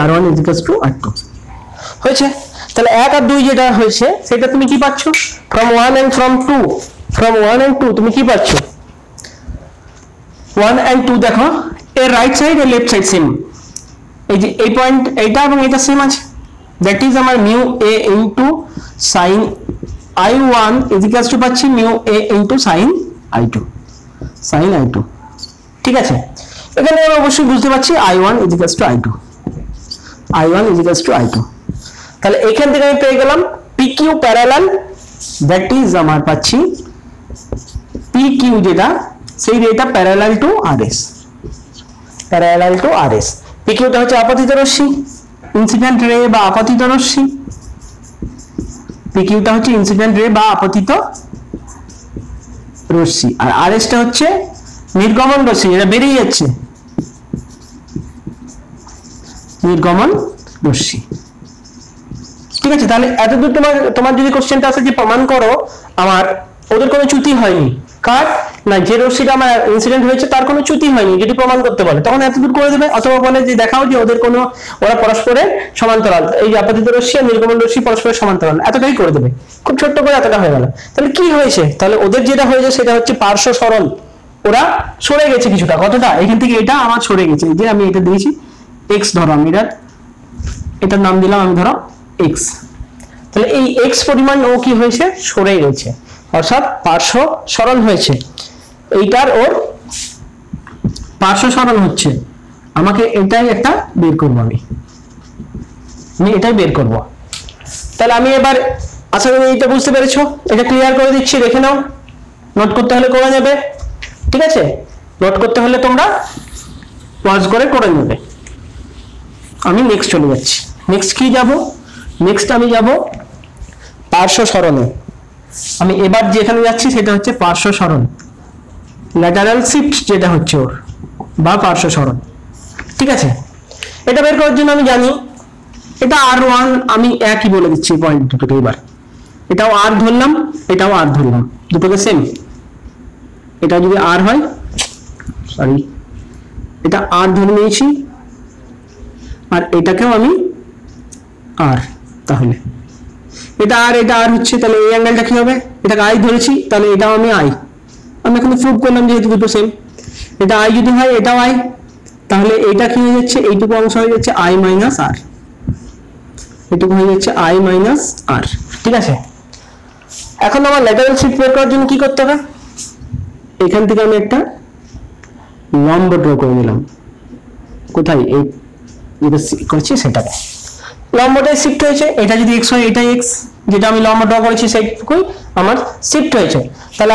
R1 is equals two R2 হয়েছে। তাহলে 1 আর 2 যেটা হয়েছে সেটা তুমি কি পাচ্ছ from 1 and from 2, from 1 and 2 তুমি কি পাচ্ছ 1 এন্ড 2 দেখো এর রাইট সাইড আর লেফট সাইড সেম, এই যে এই পয়েন্ট এইটা এবং এটা সেম আছে, দ্যাট ইজ আমার mu a into sin I1 is equals to পাচ্ছি mu a into sin I2, sin I2। ঠিক আছে, এখানে আমরা অবশ্যই বুঝতে পারছি I1 is equals two I2, I1 is equals two I2। তাহলে এখান থেকে আমি পেয়ে গেলাম PQ প্যারালাল, দ্যাট ইজ আমার পাচ্ছি PQ যেটা সেই রেটা parallel to RS, parallel to RS। PQ টা হচ্ছে আপতিত রশ্মি, ইনসিডেন্ট রে বা আপতিত রশ্মি, PQ টা হচ্ছে ইনসিডেন্ট রে বা আপতিত রশ্মি, আর RS টা হচ্ছে নির্গমন রশ্মি, এটা বেরিয়ে যাচ্ছে নির্গমন রশ্মি। ঠিক আছে, তাহলে এতদূর তোমার যদি কোশ্চেনটা আসে যে প্রমাণ করো আমার ওদের কোনো চ্যুতি হয়নি, কার না যে রশ্মিটা আমার ইনসিডেন্ট হয়েছে তার কোনো চ্যুতি হয়নি, যদি প্রমাণ করতে বলে তখন এতদূর করে দেবে, অথবা বলে যে দেখাও যে ওদের কোনো ওরা পরস্পরের সমান্তরাল, এই যে আপতিত রশ্মি আর নির্গমন রশ্মি পরস্পরের সমান্তরাল, এতটাই করে দেবে, খুব ছোট্ট করে এতটা হয়ে গেল। তাহলে কি হয়েছে, তাহলে ওদের যেটা হয়েছে সেটা হচ্ছে পার্শ্ব সরল, ওরা সরে গেছে কিছুটা, কতটা এখান থেকে এটা আমার সরে গেছে, যে আমি এটা দিয়েছি x ধরো, আমি এটার নাম দিলাম আমি ধরো x। তাহলে এই x পরিমাণ ও কি হয়েছে, সরে গেছে, অর্থাৎ পার্শ্ব সরণ হয়েছে। এইটার ওর পার্শ্ব সরণ হচ্ছে, আমাকে এটাই একটা বের করবো, আমি এটাই বের করব। তাহলে আমি এবার আশা করি এটা বুঝতে পেরেছো, এটা ক্লিয়ার করে দিচ্ছি, দেখে নাও, নোট করতে হলে করে নেবে, ঠিক আছে? নোট করতে হলে তোমরা পজ করে করে নেবে। আমি নেক্সট চলে যাচ্ছি। নেক্সট কি যাব? নেক্সট আমি যাব পার্শ্ব সরণে। আমি এবার যেখানে যাচ্ছি সেটা হচ্ছে পার্শ্ব সরণ, ল্যাটারাল শিফট যেটা হচ্ছে ওর, বা পার্শ্ব সরণ, ঠিক আছে? এটা বের করার জন্য আমি জানি এটা R1, আমি একই বলে দিচ্ছি পয়েন্ট দুটোকে। এবার এটাও R ধরলাম, এটাও R ধরলাম, দুটোকে সেম। এটা যদি R হয়, সরি, এটা R ধরে নিয়েছি, আর এটাকেও আমি R। তাহলে এটা আর এটা আর হচ্ছে, তাহলে এই অ্যাঙ্গেলটা কি হবে? এটাকে I ধরেছি, তাহলে এটাও আমি I। আমি এখানে প্রুভ করলাম যেহেতু দুটো সেম। এটা I যদি হয়, এটাও I, তাহলে এটা কি হয়ে যাচ্ছে? এইটুকু অংশ হয়ে যাচ্ছে I মাইনাস R, এটুকু হয়ে যাচ্ছে I মাইনাস R, ঠিক আছে? এখন আমার ল্যাটারাল শিফট বের করার জন্য কি করতে হবে? এখান থেকে আমি একটা লম্ব ড্র করে নিলাম। কোথায়? এই যেটা করছি সেটাকে লম্বটাই শিফট হয়েছে। এটা যদি x হয়, এটাই x, যেটা আমি লম্ব ড্র করেছি সেইটুকুই আমার শিফট হয়েছে। তাহলে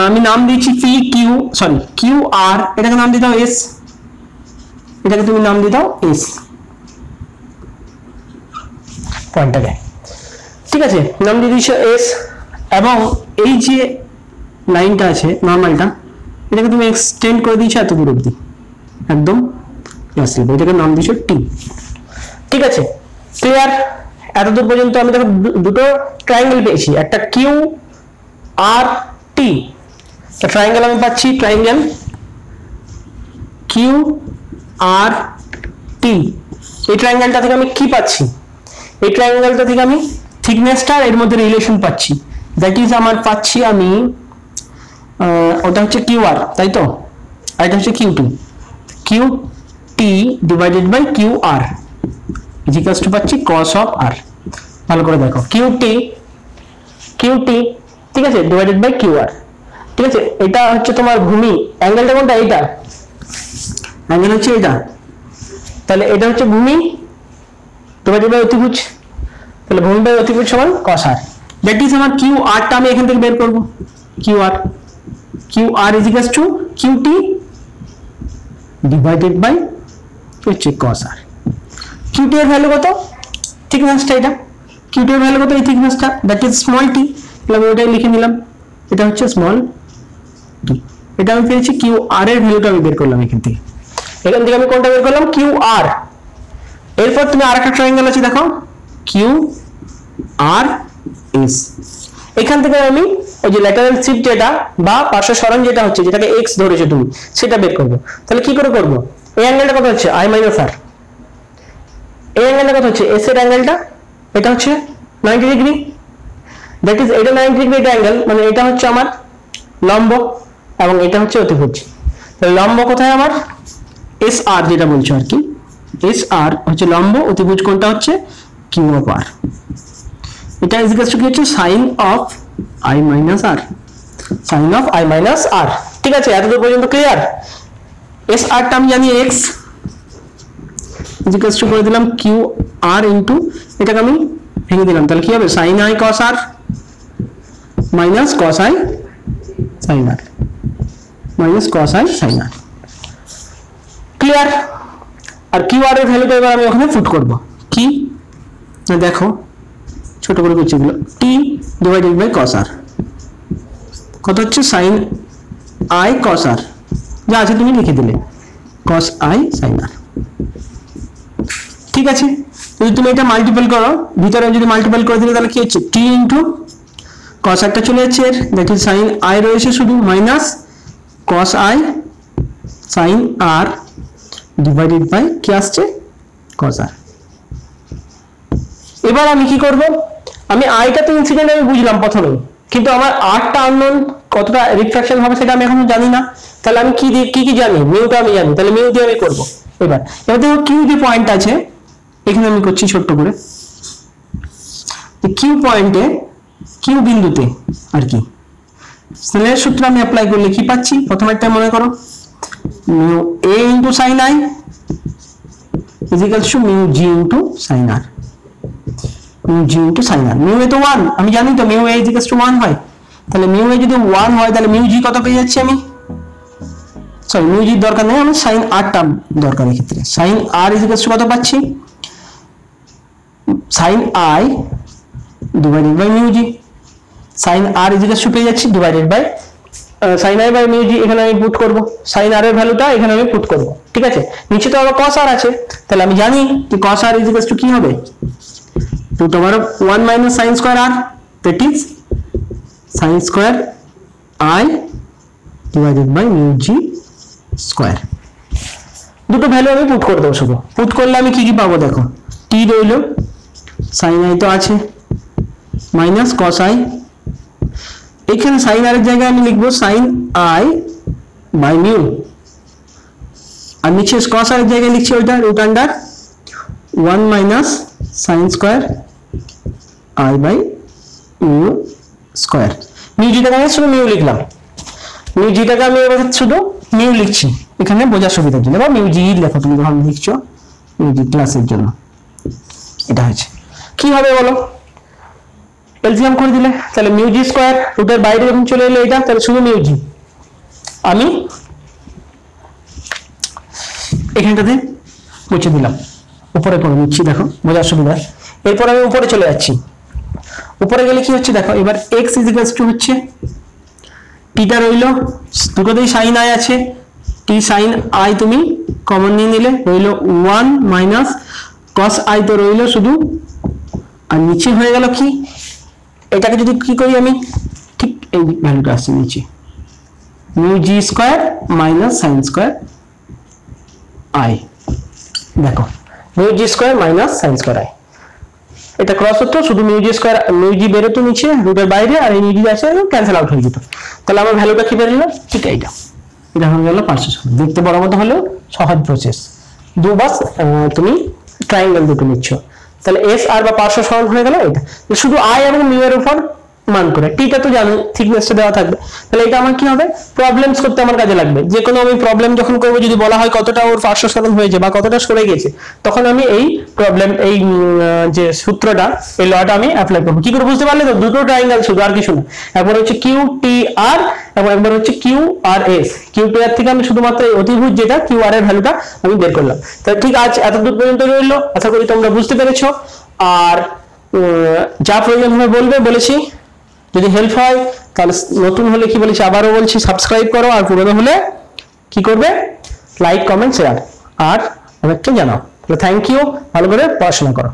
আমি নাম দিয়েছি P Q, sorry Q R, এটাকে নাম দিয়ে দাও এস, এটাকে তুমি নাম দিয়ে দাও এস পয়েন্টটাকে, ঠিক আছে? নাম দিয়ে দিয়েছো এস। এবং এই যে লাইনটা আছে নর্মালটা, এটাকে তুমি এক্সটেন্ড করে দিয়েছো এত দূর অব্দি, একদম প্লাস, এটাকে নাম দিয়েছো টি, ঠিক আছে? ক্লিয়ার? এতদূর পর্যন্ত আমি দেখো দুটো ট্রায়াঙ্গেল পেয়েছি, একটা কিউ আর টি। ট্রায়াঙ্গেল আমি পাচ্ছি, ট্রায়াঙ্গেল কিউ আর টি। এই ট্রায়াঙ্গেলটা থেকে আমি কি পাচ্ছি? এই ট্রায়াঙ্গেলটা থেকে আমি থিকনেসটা এর মধ্যে রিলেশন পাচ্ছি, দ্যাট ইজ আমার পাচ্ছি আমি ওটা হচ্ছে কিউ আর, তাই তো? আর এটা হচ্ছে Q T. Q T divided by Q R equals to পাচ্ছি cos অফ r। ভালো করে দেখো, কিউ টি, ঠিক আছে, ডিভাইডেড বাই কিউ আর, ঠিক আছে? এটা হচ্ছে তোমার ভূমি, অ্যাঙ্গেলটা কোনটা? এইটা অ্যাঙ্গেল হচ্ছে এটা, তাহলে এটা হচ্ছে ভূমি ডিভাইডেড বাই অতিভুজ, তাহলে ভূমি বাই অতিভুজ সমান cos r। দ্যাট ইজ আমার কিউ আরটা আমি এখান থেকে বের করব। Q R equals to Q T divided by হচ্ছে cos r। কিউটি এর ভ্যালু কত? থিকনেসটা, এটা কিউটি এর ভ্যালু কত? এই থিকনেসটা, দ্যাট ইজ স্মল টি, তাহলে আমি ওটাই লিখে নিলাম, এটা হচ্ছে স্মল টি। এটা আমি পেয়েছি কিউ আর এর ভ্যালুটা আমি বের করলাম এখান থেকে। আমি কোনটা বের করলাম? Q R. এরপর তুমি আরেকটা ট্রায়াঙ্গেল আছে দেখো, কিউ আর এস। এখান থেকে আমি ওই যে ল্যাটারাল শিফট যেটা বা পার্শ্ব সরণ যেটা হচ্ছে, যেটাকে এক্স ধরেছো তুমি, সেটা বের করবো। তাহলে কি করে করবো? এই অ্যাঙ্গেলটা কত হচ্ছে? I মাইনাস আর। এই অ্যাঙ্গেলটা কত হচ্ছে? এস এর অ্যাঙ্গেলটা, এটা হচ্ছে 90 ডিগ্রি, দ্যাট ইজ এটা 90 ডিগ্রি, এটা অ্যাঙ্গেল, মানে এটা হচ্ছে আমার লম্ব এবং এটা হচ্ছে অতিভুজ। তাহলে লম্ব কোথায় আমার? এস আর যেটা বলছো আর কি, এস আর হচ্ছে লম্ব, অতিভুজ কোনটা হচ্ছে? Q of R. এটা ইকুয়ালস টু কি হচ্ছে? Sine of I minus R, sine of I minus R, ঠিক আছে? এতদূর পর্যন্ত ক্লিয়ার? এস আরটা আমি জানি এক্স, ইকুয়ালস টু করে দিলাম কিউ আর ইনটু, এটাকে আমি ভেঙে দিলাম, তাহলে কি হবে? Sine I cos R minus cos I sine R, minus cos I sine R. Clear? আর কিউ আর এর ভ্যালুটা এবার আমি ওখানে পুট করব। কি না দেখো, ছোট করে করছি এগুলো, টি ডিভাইডেড বাই কস আর, কত হচ্ছে? সাইন আই কস আর, যা আছে তুমি লিখে দিলে, কস আই সাইন আর, ঠিক আছে? যদি তুমি এটা মাল্টিপল করো, ভিতরে যদি মাল্টিপল করে দিলে তাহলে কি হচ্ছে? টি ইন্টু কস একটা চলে যাচ্ছে, এর দ্যাট ইজ সাইন আই রয়েছে শুধু, minus cos I sine r divided by কি আসছে? কস আর। এবার আমি কি করব? আমি আইটা তো ইনসিডেন্ট আমি বুঝলাম প্রথমে, কিন্তু আমার আরটা আননোন, কতটা রিফ্রাকশন হবে সেটা আমি এখনো জানি না। তাহলে আমি কি জানি? মিউটা আমি জানি, তাহলে মিউ দিয়ে আমি করবো। এবার দেখো কিউ যে পয়েন্ট আছে, এখানে আমি করছি ছোট্ট করে, কিউ পয়েন্টে, কিউ বিন্দুতে আর কি স্নেলের সূত্র আমি অ্যাপ্লাই করলে কি পাচ্ছি, প্রথমেরটা মনে করো mu a into sine i is equals to mu g into sine r, mu g into sine r. Mu a তো 1, আমি জানি তো mu a is equals to 1 হয়, তাহলে মিউ এ যদি 1 হয় তাহলে মিউ জি কত পেয়ে যাচ্ছি আমি, সরি মিউ জি দরকার নেই, আমি সাইন আর টা দরকার এই ক্ষেত্রে। Sine R is equals to কত পাচ্ছি, sine I divided by mu G, sine R is equals to পেয়ে যাচ্ছি divided by sine I by mu G, এখানে আমি পুট করব সাইন আর এর ভ্যালুটা এখানে আমি পুট করব, ঠিক আছে। নিচে তো আবার cos r আছে, তাহলে আমি জানি যে cos r is equals to কি হবে, root over 1 minus sin square r, that is sin square I divided by mu g square। দুটো ভ্যালু আমি পুট করে দেবো, শুধু পুট করলে আমি কি কি পাবো দেখো, t রইলো, sin i তো আছে, মাইনাস cos i, এখানে sin r এর জায়গায় আমি লিখবো sin i by mu, আর নিচে cos r এর জায়গায় লিখছি ওইটা root under 1 minus sin square i by mu square। mu g টাকে আমি শুধু mu লিখলাম, mu g টাকে আমি এবার শুধু mu লিখছি এখানে বোঝার সুবিধার জন্য, বা mu g লেখো তুমি যখন লিখছো mu g ক্লাসের জন্য, এটা হয়েছে। কি হবে বলো, এলসিএম করে দিলে তাহলে mu g স্কয়ার, রুটের বাইরে যখন চলে এলো এটা, তাহলে শুধু mu g আমি এখানটাতে মুছে দিলাম, উপরে করে নিচ্ছি দেখো বোঝার সুবিধা। এরপর আমি উপরে চলে যাচ্ছি, উপরে গেলে কি হচ্ছে দেখো, এবার x ইজ ইকুয়ালস টু হচ্ছে টিটা রইলো, দুটোতেই সাইন আই আছে, টি সাইন আই তুমি কমন নিয়ে নিলে রইলো 1 মাইনাস cos আই তো রইলো শুধু, আর নিচে হয়ে গেল কি, এটাকে যদি কি করি আমি, ঠিক এই ভ্যালুটা আসছে নিচে, mu G square minus sine square I, দেখো mu G square minus sine square I, এটা ক্রস হতো, শুধু mu G square, mu G বেরোতো নিচে রুটের বাইরে, আর এই মিউ জি আছে ক্যান্সেল আউট হয়ে যেত, তাহলে আমার ভ্যালুটা কি বেরোলো, ঠিক এইটা, এটা হয়ে গেল পার্শ্ব সরণ। দেখতে বড় মতো হলেও সহজ প্রসেস, দুবার তুমি ট্রায়াঙ্গেল দুটো নিচ্ছ, তাহলে এস আর বা পার্শ্ব সরণ হয়ে গেল এটা, শুধু আই এবং মিউ এর উপর মান করে, টিটা তো জানো থিকনেসটা দেওয়া থাকবে, তাহলে এটা আমার কি হবে, প্রবলেমস করতে আমার কাজে লাগবে। যে কোনো আমি প্রবলেম যখন করব, যদি বলা হয় কতটা ওর পার্শ্ব সরণ হয়েছে বা কতটা সরে গেছে, তখন আমি এই প্রবলেম, এই যে সূত্রটা, এই লটা আমি অ্যাপ্লাই করব। কি করে বুঝতে পারলে তো, দুটো ট্রায়াঙ্গেল শুধু, আর কিছু না, একবার হচ্ছে কিউ টি আর এবং একবার হচ্ছে কিউ আর এস। কিউ টি আর থেকে আমি শুধুমাত্র এই অতিভুজ যেটা কিউ আর এর ভ্যালুটা আমি বের করলাম। তাহলে ঠিক আজ এতদূর পর্যন্ত রইলো, আশা করি তোমরা বুঝতে পেরেছো। আর যা প্রয়োজন হবে বলবে, বলেছি যদি হেল্প হয় তাহলে, নতুন হলে কি বলেছি আবারও বলছি সাবস্ক্রাইব করো, আর পুরনো হলে কি করবে, লাইক কমেন্ট শেয়ার আর অনেকটা জানাও। থ্যাংক ইউ, ভালো করে পড়াশোনা করো।